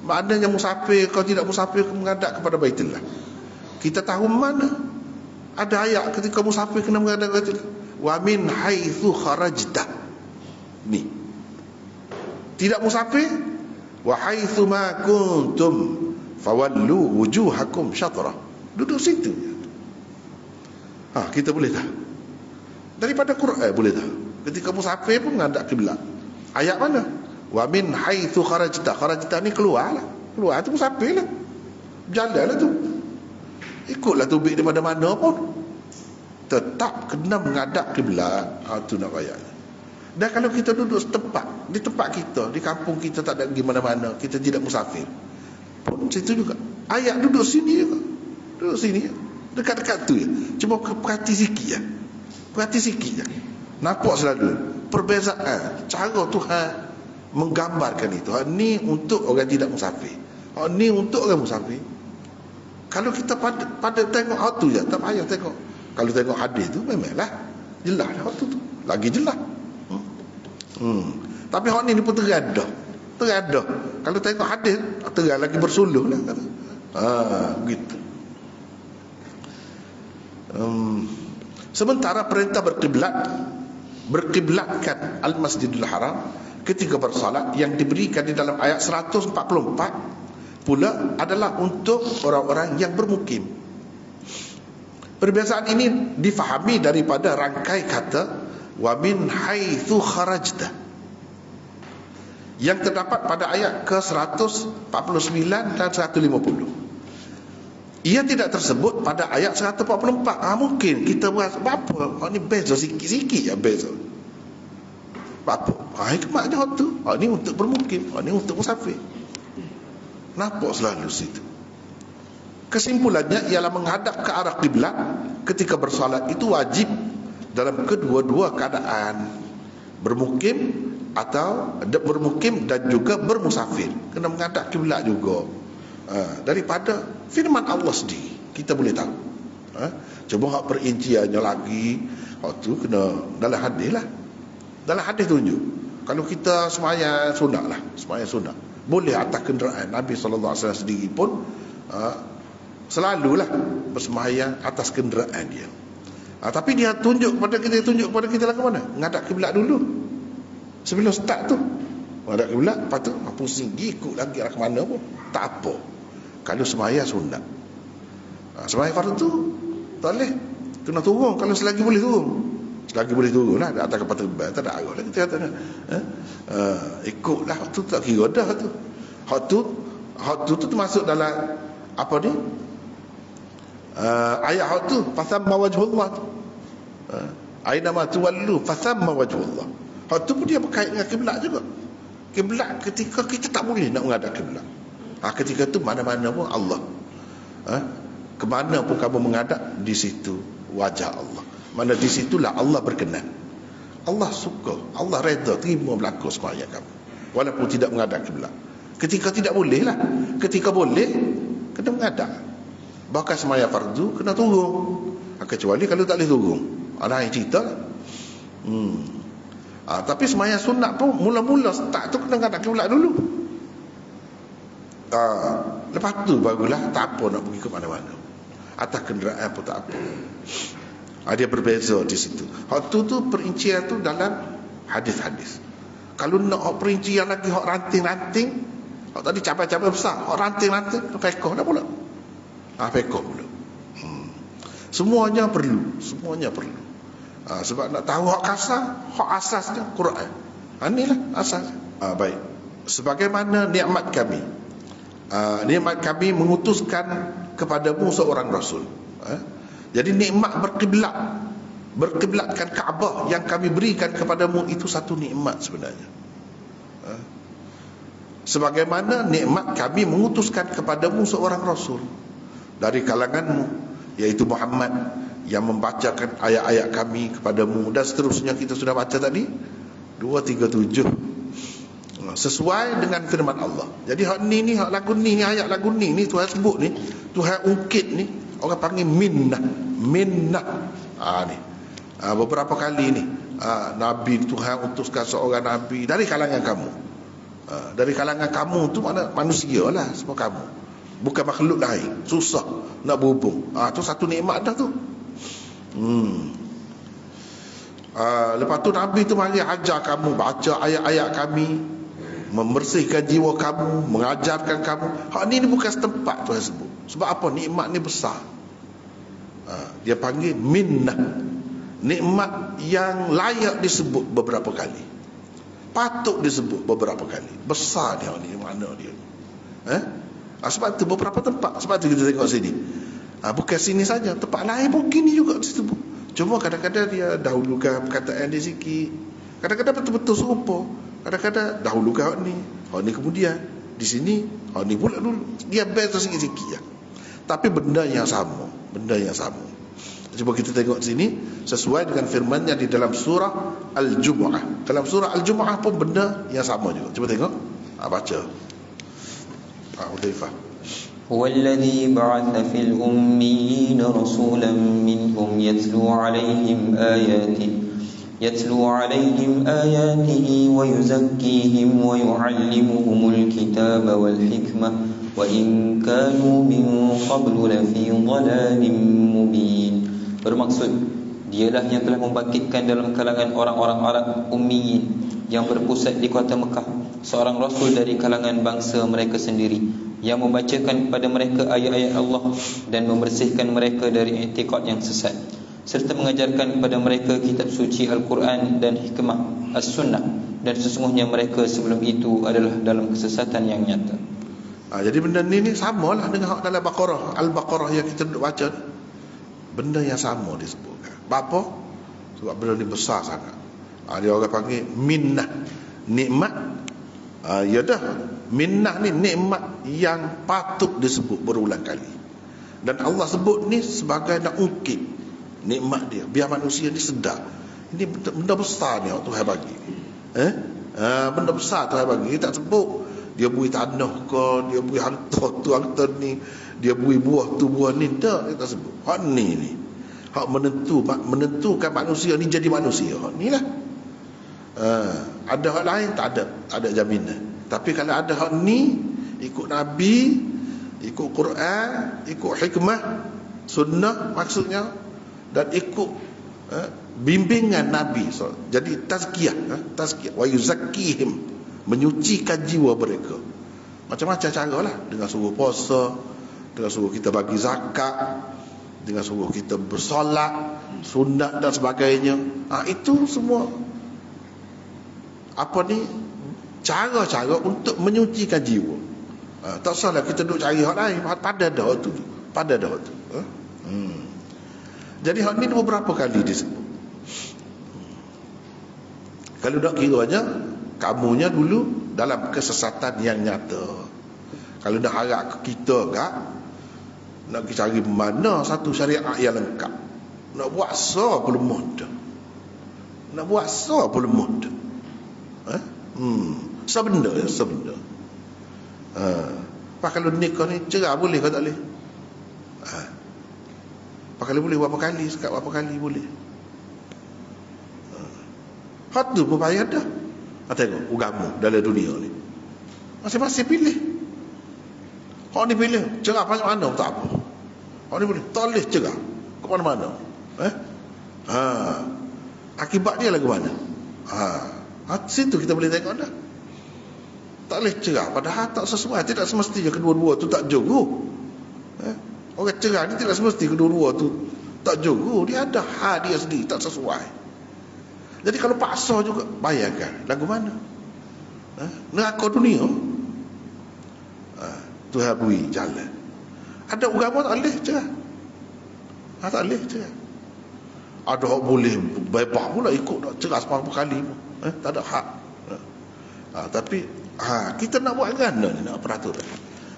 Speaker 1: Maknanya musafir, kalau tidak musafir menghadap kepada Baitullah. Kita tahu mana ada ayat ketika musafir kena menghadap kepada Baitullah. Wa min haitsu kharajta. Ni. Tidak musafir, wa haitsu ma kuntum fawallu wujuhakum syatrah. Duduk situ. Kita boleh tahu. Daripada Quran boleh tahu. Ketika musafir pun menghadap kiblat. Ayat mana? Wa min haitsu kharajta. Kharajta ni keluarlah. Keluar tu musafir lah. Jalanlah tu. Ikutlah tubik daripada mana pun. Tetap kena menghadap kiblat. Tu nak ayatnya. Dan kalau kita duduk setempat, di tempat kita, di kampung kita tak ada pergi mana-mana, kita tidak musafir, pun situ juga. Ayat duduk sini juga. Duduk sini. Dekat-dekat tu ya. Cuma perhati sikit ya. Perhati sikit ya. Nampak selalu perbezaan cara Tuhan menggambarkan itu. Ni untuk orang tidak musafir. Ni untuk orang musafir. Kalau kita pada tengok tu je, tak payah tengok. Kalau tengok hadis tu memanglah jelas lah tu. Lagi jelas. Tapi hak ni pun teradah. Teradah. Kalau tengok hadis terang lagi bersuluh lah. Begitu. Sementara perintah berkiblatkan Al-Masjidil Haram ketika bersalat yang diberikan di dalam ayat 144 pula adalah untuk orang-orang yang bermukim. Perbezaan ini difahami daripada rangkai kata wa min haitsu kharajta yang terdapat pada ayat ke-149 dan 150. Ia tidak tersebut pada ayat 144. Mungkin kita buat apa? Ni beza sikit-sikit ya beza. Apa? Hikmahnya tu. Ni untuk bermukim, ni untuk musafir. Nampak selalu situ. Kesimpulannya ialah menghadap ke arah kiblat ketika bersolat itu wajib dalam kedua-dua keadaan, bermukim dan juga bermusafir. Kena menghadap kiblat juga. Daripada firman Allah sendiri kita boleh tahu. Cuba hak perinciannya lagi, hak tu kena dalam hadis lah. Dalam hadis tunjuk kalau kita sembahyang sunat lah, sembahyang sunat boleh atas kenderaan. Nabi SAW sendiri pun selalulah bersembahyang atas kenderaan dia. Tapi dia tunjuk kepada kita lah ke mana? Ngadap kiblat dulu. Sebelum start tu ngadap kiblat, lepas tu pusing ikut lagi lah ke mana pun tak apa. Kalau sembahyang sunat, sembahyang fardu tak boleh, kena turun. Kalau selagi boleh turun lah atas kapal terbang, tak ada arah lah kita kata. Ikutlah hak tu, tak kira dah tu. Hak tu termasuk dalam apa ni? Ayat hak tu fasamma wajhullah. Aina ma tuwallu fasamma wajhullah. Hak tu pun dia berkait dengan kiblat juga. Kiblat ketika kita tak boleh nak menghadap kiblat. Ketika tu mana-mana pun Allah. Kemana pun kamu menghadap, di situ wajah Allah. Mana di situlah Allah berkenan. Allah suka, Allah redha, terima berlaku sembahyang kamu, walaupun tidak menghadap kiblat. Ketika tidak boleh lah. Ketika boleh, kena menghadap. Bahkan sembahyang fardu kena turun. Kecuali kalau tak boleh turun, ada yang cerita lah. Tapi sembahyang sunat pun mula-mula start tu kena menghadap kiblat dulu. Lepas tu barulah tak apa nak pergi ke mana-mana. Atas kenderaan pun tak apa. Dia berbeza di situ. Hak tu perincian tu dalam hadis-hadis. Kalau nak perincian lagi hak ranting-ranting, hak tadi capai-capai besar, hak ranting-ranting fiqh dah pula. Fiqh pula. Semuanya perlu. Sebab nak tahu hak kasar, hak asasnya Quran. Inilah asas. Baik. Sebagaimana nikmat kami mengutuskan kepadamu seorang rasul. Jadi nikmat berkiblatkan Kaabah yang kami berikan kepadamu itu satu nikmat sebenarnya. Sebagaimana nikmat kami mengutuskan kepadamu seorang rasul dari kalanganmu, yaitu Muhammad, yang membacakan ayat-ayat kami kepadamu, dan seterusnya kita sudah baca tadi 237. Sesuai dengan firman Allah. Jadi hak ni hak lagu ni ayat lagu ni Tuhan sebut ni, Tuhan ungkit ni, orang panggil minnah. Ni beberapa kali ni Nabi Tuhan utuskan seorang Nabi dari kalangan kamu. Dari kalangan kamu tu mana manusia lah semua kamu, bukan makhluk lain. Susah nak berhubung. Tu satu nikmat dah tu. Lepas tu Nabi tu mari ajar kamu baca ayat-ayat kami, membersihkan jiwa kamu, mengajarkan kamu. Hak ni bukan setempat Tuhan sebut. Sebab apa? Nikmat ni besar. Dia panggil minnah, nikmat yang layak disebut beberapa kali, patut disebut beberapa kali. Besar dia ni, mana dia ni. Sebab tu beberapa tempat, sebab tu kita tengok sini. Bukan sini saja, tempat lain pun gini juga disebut. Cuma kadang-kadang dia dahulukan perkataan dia sikit, kadang-kadang betul-betul serupa, kadang-kadang dahulukan hak ni kemudian di sini hak ni pula dulu. Dia beza sikit-sikit je, tapi benda yang sama, benda yang sama. Cuba kita tengok sini sesuai dengan firman-Nya di dalam surah Al-Jumu'ah. Dalam surah Al-Jumu'ah pun benda yang sama juga. Cuba tengok, baca. Hudzaifah.
Speaker 2: Huwallazi ba'atha fil ummiyina rasulan minhum yatlu 'alaihim ayatihi wa yuzakkihim wa yu'allimuhumul kitaba wal hikmah wa in kanu min qablu lafi dhalalin mubin. Bermaksud, dialah yang telah membangkitkan dalam kalangan orang-orang Arab ummiyin yang berpusat di kota Mekah seorang rasul dari kalangan bangsa mereka sendiri, yang membacakan kepada mereka ayat-ayat Allah dan membersihkan mereka dari i'tiqad yang sesat, serta mengajarkan kepada mereka kitab suci Al-Quran dan hikmah As-Sunnah, dan sesungguhnya mereka sebelum itu adalah dalam kesesatan yang nyata.
Speaker 1: Jadi benda ni samalah dengan dalam Baqarah, Al-Baqarah yang kita duduk baca. Benda yang sama disebutkan. Apa? Sebab benda ni besar sangat. Dia orang panggil minnah, nikmat. Ya dah, minnah ni nikmat yang patut disebut berulang kali. Dan Allah sebut ni sebagai nak ungkit nikmat dia, biar manusia ni sedar. Ini benda besar ni Tuhan bagi. Benda besar Tuhan bagi. Dia tak sebut dia beri tanah ke, dia beri harta ni, dia beri buah tu buah ni. Tak, dia tak sebut. Hak ni hak menentukan manusia ni jadi manusia. Hak ni lah. Ada hak lain tak ada jaminan. Tapi kalau ada hak ni, ikut Nabi, ikut Quran, ikut hikmah sunnah maksudnya, dan ikut bimbingan Nabi. Jadi tazkiyah wa yuzakkihim, menyucikan jiwa mereka. Macam-macam cara lah, dengan suruh puasa, dengan suruh kita bagi zakat, dengan suruh kita bersolat sunat dan sebagainya. Itu semua cara-cara untuk menyucikan jiwa. Tak salah kita duk cari hak lain, pada dah tu. Jadi hak ni beberapa kali disebut. Kalau nak kiranya kamunya dulu dalam kesesatan yang nyata. Kalau nak harap kita nak cari mana satu syariat yang lengkap, nak buat so belum mudah. Sebenda. Pak kalau nikah ni cerah boleh ke tak boleh? Pak kalau boleh berapa kali, sekat berapa kali boleh? Hak tu pun payah dah. Tengok agama dalam dunia ni, masing-masing pilih. Hak ni pilih cerah macam mana tak apa. Hak ni boleh tak boleh cerah ke mana-mana. Akibat dia lagu mana? Situ kita boleh tengok dah. Tak boleh cerah, padahal tak sesuai. Tidak semestinya kedua-dua tu tak jogo. Orang cerah ni tidak semesti kedua-dua tu tak jogo. Dia ada hal dia sendiri tak sesuai. Jadi kalau paksa juga, bayangkan lagu mana? Neraka dunia. Tuhan beri jalan. Ada agama tak boleh cerah. Tak boleh cerah. Ada orang boleh bebas pula ikut nak cerah berapa kali pun. Tak ada hak. Tapi kita nak buat gana ni, nak peraturan.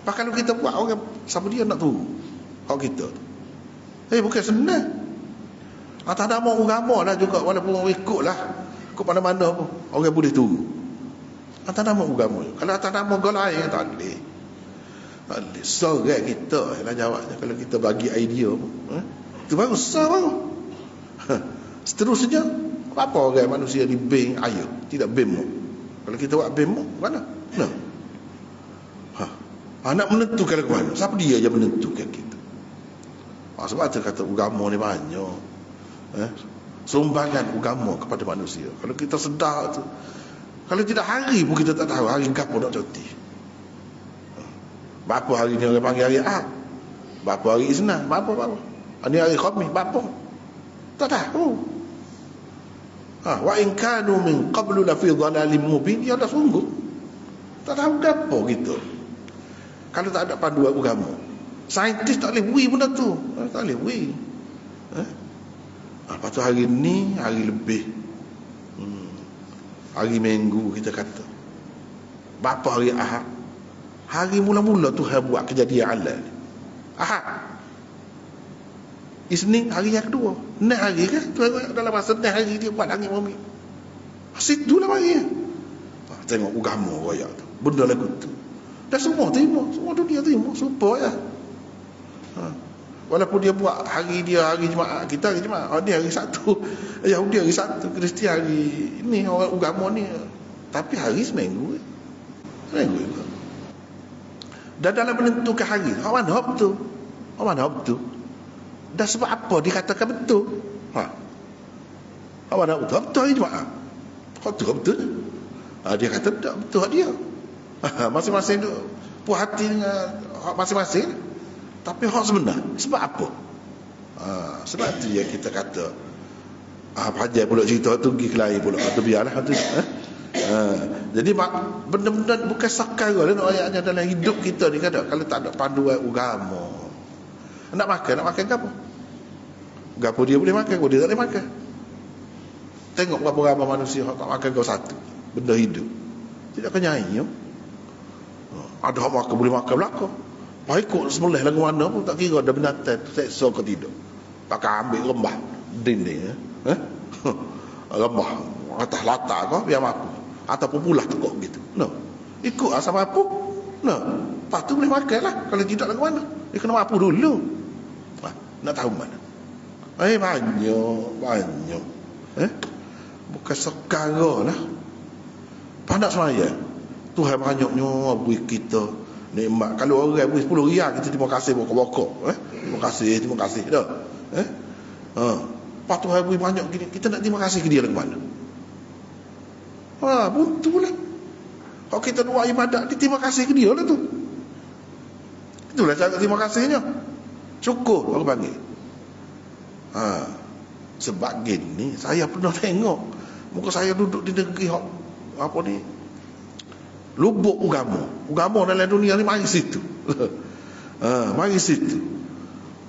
Speaker 1: Kalau kita buat, orang sama dia nak tunggu hak kita. Bukan sebenar. Tak ada mau agama lah juga, walaupun orang ikut lah, ikut mana-mana pun orang boleh tunggu. Tak ada mau agama. Kalau tak ada mau agama lain, tak boleh. Sorang kita lah jawabnya. Kalau kita bagi idea pun, itu baru sah baru. Seterusnya, apa orang manusia di bank air, tidak bemo. Kalau kita buat bemo, mana? Nah. Nak menentukan ke mana? Siapa dia yang menentukan kita? Sebab tu kata agama ni banyak. Sumbangan agama kepada manusia. Kalau kita sedar tu, kalau tidak hari pun kita tak tahu hari kapan nak cuti. Berapa hari ni orang panggil hari Ahad? Berapa hari Isnin? Berapa? Ini hari Khamis? Berapa? Tak tahu. Wa in kanu min qablu la fi dhalalim mubin. Ya dah sungguh tak tahu apa gitu. Kalau tak ada panduan agama, saintis tak boleh wui benda tu. Tak boleh wui. Lepas tu hari ni, hari lebih, hari Minggu kita kata. Berapa hari Ahad? Hari mula-mula Tuhan buat kejadian alam ni Ahad. Isnin hari yang kedua. 6 hari kan Tuhan dalam masa 6 hari dia buat langit bumi. Situ lah hari. Tengok agama raya tu, benda lagu tu dah semua terima, semua dunia terima, supaya walaupun dia buat hari dia hari Jumaat, kita hari Jumaat, dia hari Sabtu, Yahudi hari Sabtu, Kristian hari ini, orang agama ni, tapi hari seminggu juga. Dan dalam menentukan hari, orang mana hak tu dah sebab apa dikatakan betul. Orang mana betul hari Jumaat, kau tu betul. Dia kata tak betul hak dia. Masing-masing tu puas hati dengan hak masing-masing, tapi hak sebenar sebab apa? Sebab tu yang kita kata Hajar pula cerita tu pergi kelahi pula, tu biarlah tu. Jadi benda-benda bukan sekara lah ayatnya dalam hidup kita ni kan. Kalau tak ada panduan agama, nak makan apa? Gapo dia boleh makan, dia tak boleh makan. Tengok berapa ramai manusia tak makan kau satu benda hidup, tidak kenyang. Ada hak makan boleh makan belakang. Baik kok sembelih lagu mana pun tak kira ada binatang seksa ke tidak. Pakai ambil rembah dinding rembah atas latar kau biar mampu, ataupun pulah tekuk gitu. Ikut asal apa? Lepas tu boleh makan lah. Kalau tidak lagu mana, dia kena mampu dulu. Nak tahu mana? Banyak bukan sekarang lah. Pandak semaya Tuhan banyaknya beri kita nikmat. Kalau orang beri 10 riyal, kita terima kasih bokok-bokok. Terima kasih dah. Pak Tuhan beri banyak gini, kita nak terima kasih ke dia ke mana? Buntu lah. Kalau kita buat ibadat, terima kasih ke dia lah tu. Itulah cara terima kasihnya. Syukur aku panggil. Sebab gini, saya pernah tengok muka saya duduk di negeri apa ni, lubuk agama dalam dunia ni mari situ. Mari situ.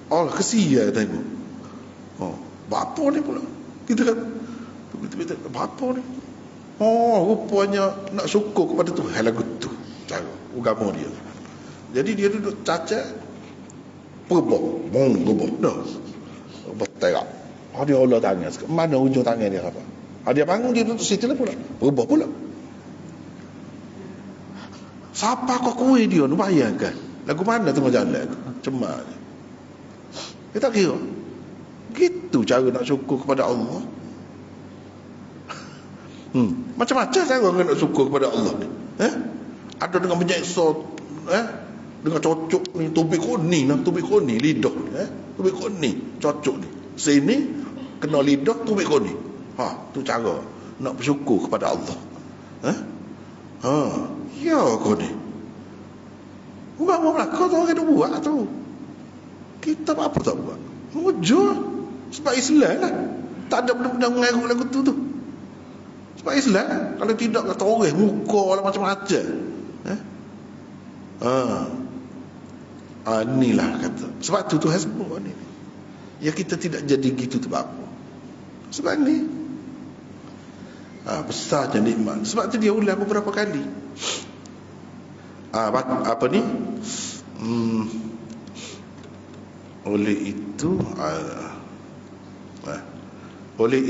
Speaker 1: Kesian tengok. Bapa ni pula. Kita kan bapa ni. Rupanya nak syukur kepada Tuhan lagu tu. Cara agama dia. Jadi dia duduk cacat perbok. Dah. Berterak. Dia olah tangan. Mana ujung tangan dia apa? Dia bangun, dia duduk situ lah pula. Berubah pula. Siapa kau kuih dia ni, bayangkan lagu mana tengah jalan tu, cemar dia. Kita kira gitu cara nak syukur kepada Allah. Macam-macam cara nak syukur kepada Allah ni. Ada dengan menyeksa, dengan cocok ni, tubik koni lidah ni, tubik koni cocok ni, sini kena lidah tubik koni. Tu cara nak bersyukur kepada Allah. Ya kau ni agama Melaka tu orang dah buat tu. Kita apa tak buat? Mujur. Sebab Islam lah. Tak ada benda-benda mengaruh lagu tu. Sebab Islam. Kalau tidak kata orang muka lah macam-macam. Inilah kata. Sebab tu Tuhan sebut ni. Ya kita tidak jadi gitu tu apa. Sebab ni besarnya nikmat. Sebab tu dia ulang beberapa kali. Apa ni? Oleh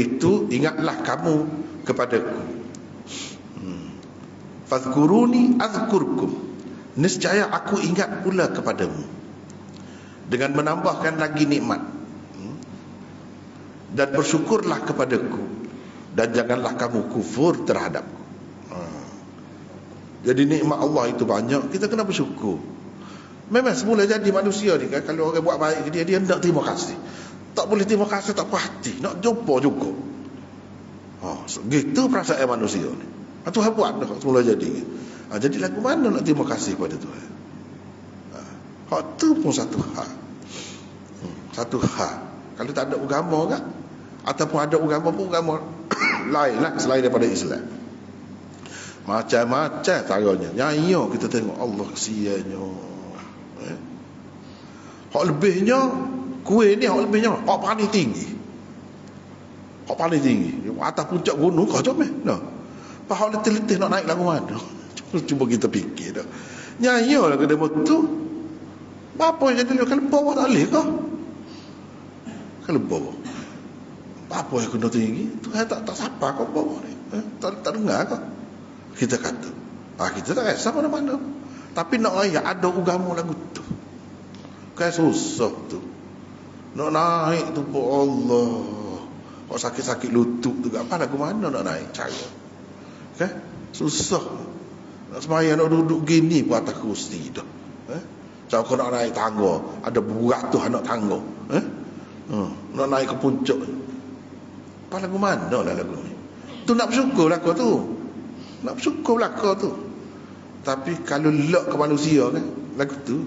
Speaker 1: itu ingatlah kamu kepadaku. Fadhkuruni azkurkum. Nescaya aku ingat pula kepadamu. Dengan menambahkan lagi nikmat. Dan bersyukurlah kepadaku. Dan janganlah kamu kufur terhadapku. Jadi nikmat Allah itu banyak, kita kena bersyukur. Memang semula jadi manusia ni kan, kalau orang buat baik ke dia, dia nak terima kasih. Tak boleh terima kasih, tak puas hati, nak jumpa juga. Gitu perasaan manusia ni. Tuhan buat dah semula jadi. Jadi lagu mana nak terima kasih kepada Tuhan? Hak tu pun satu hak. Satu hak. Kalau tak ada agama kan, ataupun ada agama pun agama lain lah selain daripada Islam. Macam-macam caranya. Nyanyi kita tengok Allah kesiannya. Hak lebihnya, kuih ni hak lebihnya hak paling tinggi. Hak paling tinggi. Atas puncak gunung kau jom nah. Hak letih-letih nak naik lagu mana? Cuba kita fikir dah. Nyanyi lah ke demo tu. Apa yang jadi kalau bawah tak boleh kau? Kalau bawah. Apa yang kena tinggi? Tuhan tak sapa kau bawah ni. Tak dengar kau. Kita kata kita tak kisah mana-mana, tapi nak ayat ada agama lagu tu kan susah tu. Nak naik tu pun Allah, kau sakit-sakit lutut tu apa lagu mana nak naik cara kan susah. Nak sembahyang nak duduk gini pun atas kursi dah. Kalau kau nak naik tangga, ada beratus anak tangga, nak naik ke puncak, apa lagu mana lah lagu ni. Tu nak bersyukur lah kau tu. Nak bersyukur lah kau tu. Tapi kalau lok ke manusia kan, lagu tu.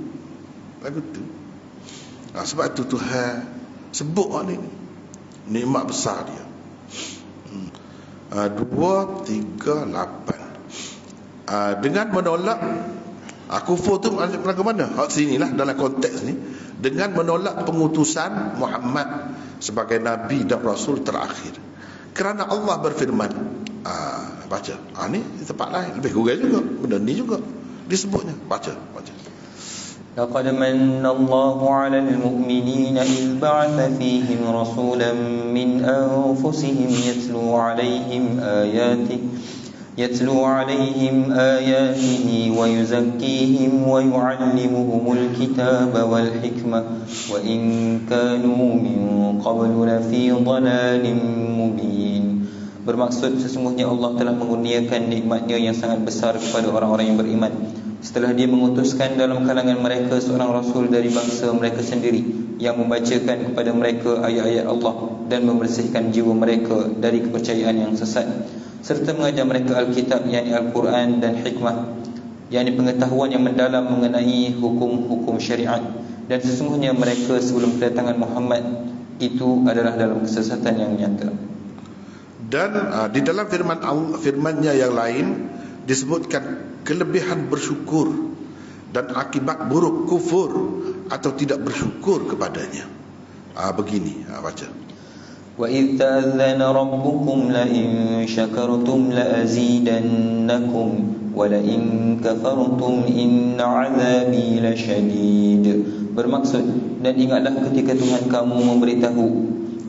Speaker 1: Sebab tu Tuhan sebut ni nikmat besar dia. 2, 3, 8. Dengan menolak kufur tu lagu mana? Hak sini lah dalam konteks ni. Dengan menolak pengutusan Muhammad sebagai Nabi dan Rasul terakhir. Kerana Allah berfirman, baca. Ni tempat lain lebih kurang juga. Benda ni juga disebutnya. Baca.
Speaker 2: لقد من الله على المؤمنين إذ بعث فيهم رسولا من أنفسهم يتلو عليهم آياته ويزكيهم ويعلمهم الكتاب والحكمة وإن كانوا من قبل لفي ضلال مبين. Bermaksud sesungguhnya Allah telah mengurniakan nikmat-Nya yang sangat besar kepada orang-orang yang beriman setelah Dia mengutuskan dalam kalangan mereka seorang rasul dari bangsa mereka sendiri yang membacakan kepada mereka ayat-ayat Allah dan membersihkan jiwa mereka dari kepercayaan yang sesat, serta mengajar mereka Alkitab, yakni Al-Quran, dan hikmah, yakni pengetahuan yang mendalam mengenai hukum-hukum syariat. Dan sesungguhnya mereka sebelum kedatangan Muhammad itu adalah dalam kesesatan yang nyata.
Speaker 1: Dan di dalam firman-Nya yang lain disebutkan kelebihan bersyukur dan akibat buruk kufur atau tidak bersyukur kepadanya. Begini, baca.
Speaker 2: وَإِذْ تَأَذَّنَ رَبُّكُمْ لَئِن شَكَرْتُمْ لَأَزِيدَنَّكُمْ وَلَئِن كَفَرْتُمْ إِنَّ عَذَابِي لَشَدِيدٌ. Bermaksud, dan ingatlah ketika Tuhan kamu memberitahu,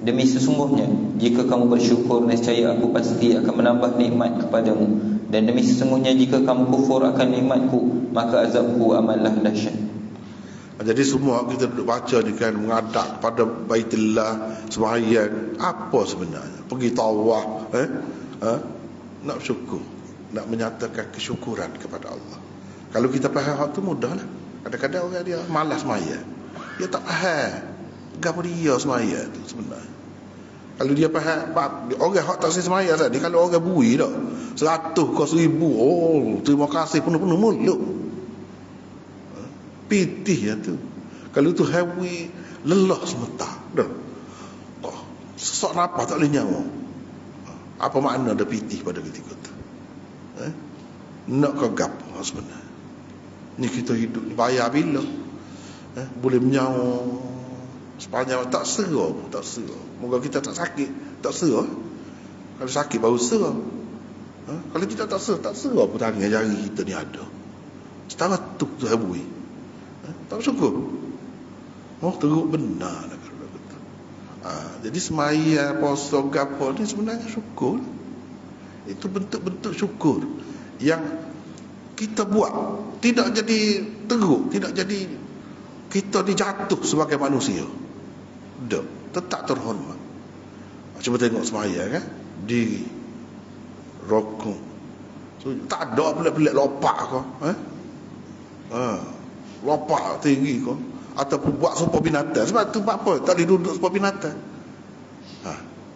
Speaker 2: demi sesungguhnya jika kamu bersyukur nescaya aku pasti akan menambah nikmat kepadamu, dan demi sesungguhnya jika kamu kufur akan nikmatku maka azabku amatlah dahsyat.
Speaker 1: Jadi semua kita duduk baca ni kan, mengadap pada Baitullah, sembahyang, apa sebenarnya? Pergi tawaf, nak bersyukur, nak menyatakan kesyukuran kepada Allah. Kalau kita faham hal tu mudahlah. Kadang-kadang orang dia malas sembahyang, dia tak faham gapo dia sembahyang tu sebenarnya. Kalau dia faham, orang hak tak sembahyang tadi, kalau orang bui dah 100 ke 1000, terima kasih penuh-penuh mulut. Pitih ya tu. Kalau tu hawi lelah sementara dah. Sesak nafas tak boleh nyawa. Apa makna ada pitih pada ketika tu? Nak ke gapo sebenarnya? Ni kita hidup bayar bila? Boleh menyawa sepanjang tak serah pun, tak serah. Moga kita tak sakit, tak serah. Kalau sakit baru serah. Kalau kita tak serah pun tangan jari kita ni ada. Setara tu habui. Tak bersyukur. Teruk benar lah kalau begitu. Jadi semaya, puasa, gapo ni sebenarnya syukur. Itu bentuk-bentuk syukur yang kita buat, tidak jadi teruk, tidak jadi kita dijatuh sebagai manusia. Tetap terhormat. Cuba tengok semaya kan, diri, rokok, Tak ada pelik-pelik lopak kau. Lopak tinggi kau. Ataupun buat sopa binatang. Sebab tu apa? Tak boleh duduk sopa binatang.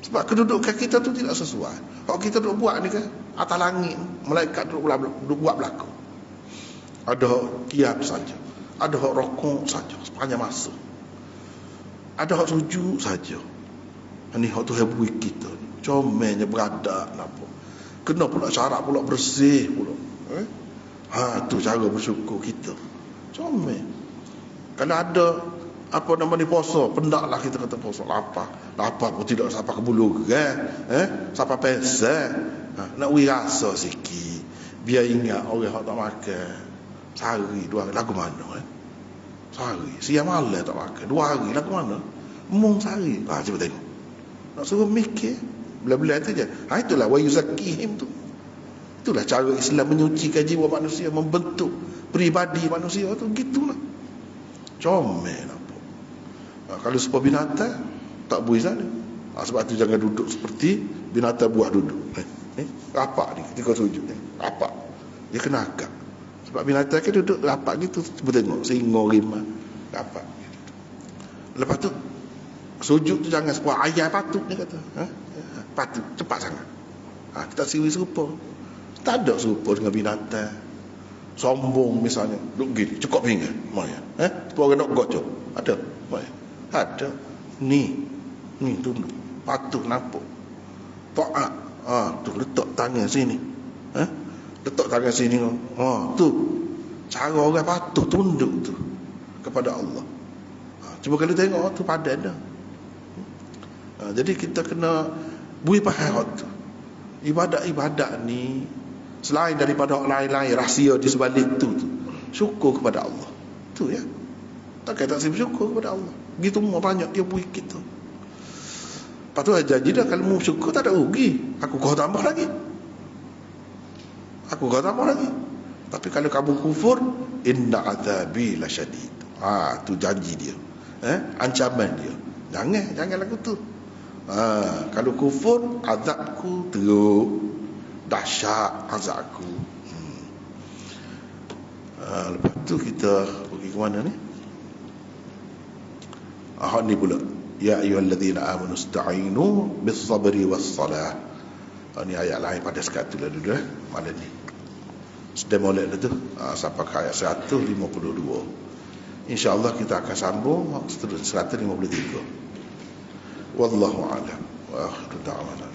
Speaker 1: Sebab kedudukan kita tu tidak sesuai. Kalau kita duduk buat ni kan, atas langit, malaikat duduk buat belakang. Ada kiam saja, ada hak rokok saja sepanjang masa, ada hak sujud saja. Ini hak tu hebui kita ni. Comelnya beradak apa. Kena pula syarat pula bersih pula. Tu cara bersyukur kita. Comel. Kalau ada apa nama ni puasa, pendaklah kita kata puasa lapar pun tidak sampai ke bulu kan, sampai pesek. Nak wirasa sikit, biar ingat orang hak tak makan sehari 2 hari lagu mana sehari siang malam tak makan 2 hari lagu mana mung sehari. Cuba tengok, nak suruh mikir bila-bila tu je. Itulah wa yuzakkihim tu. Itulah cara Islam menyucikan jiwa manusia, membentuk peribadi manusia tu, gitulah. Comel apa. Kalau sebab binatang tak boleh sana. Sebab tu jangan duduk seperti binatang buah duduk. Rapak ni ketika sujud ni, rapak. Dia kena agak. Sebab binatang kan duduk rapak gitu. Cuba tengok singa, rimah rapak gitu. Lepas tu sujud tu jangan sebuah ayat patut ni kata. Patut cepat sangat. Kita siwi serupa. Tak ada serupa dengan binatang. Sombong misalnya, duduk gini, cukup pinggan, maya. Tu orang nak gocok. Ada, maya. Ada. Ni tunduk. Patuh nampak. Taat. Tu letak tangan sini. Letak tangan sini. Tu. Cara orang patuh tunduk tu kepada Allah. Cuba kalau tengok tu padan dah. Jadi kita kena bui faham tu. Ibadat-ibadat ni selain daripada lain-lain rahsia di sebalik tu syukur kepada Allah. Tu ya. Tak kata saya bersyukur kepada Allah. Begitu banyak dia bui kita. Lepas tu janji dah kalau mu syukur tak ada rugi. Aku kau tambah lagi. Tapi kalau kamu kufur, inna azabi lasyadid. Tu janji dia. Ancaman dia. Jangan lagu tu. Kalau kufur, azabku teruk. Dahsyat azabku. Lepas tu kita pergi ke mana ni? Ni pula. Ya ayyuhalladzina amanu ista'inu bis-sabri was-salah. Ni ayat lain pada sekat tu lah dulu malam ni. Sudah molek dah tu. Sampai ke ayat 152. InsyaAllah kita akan sambung seterusnya 153. Wallahu a'lam. Wa akhiru da'wana.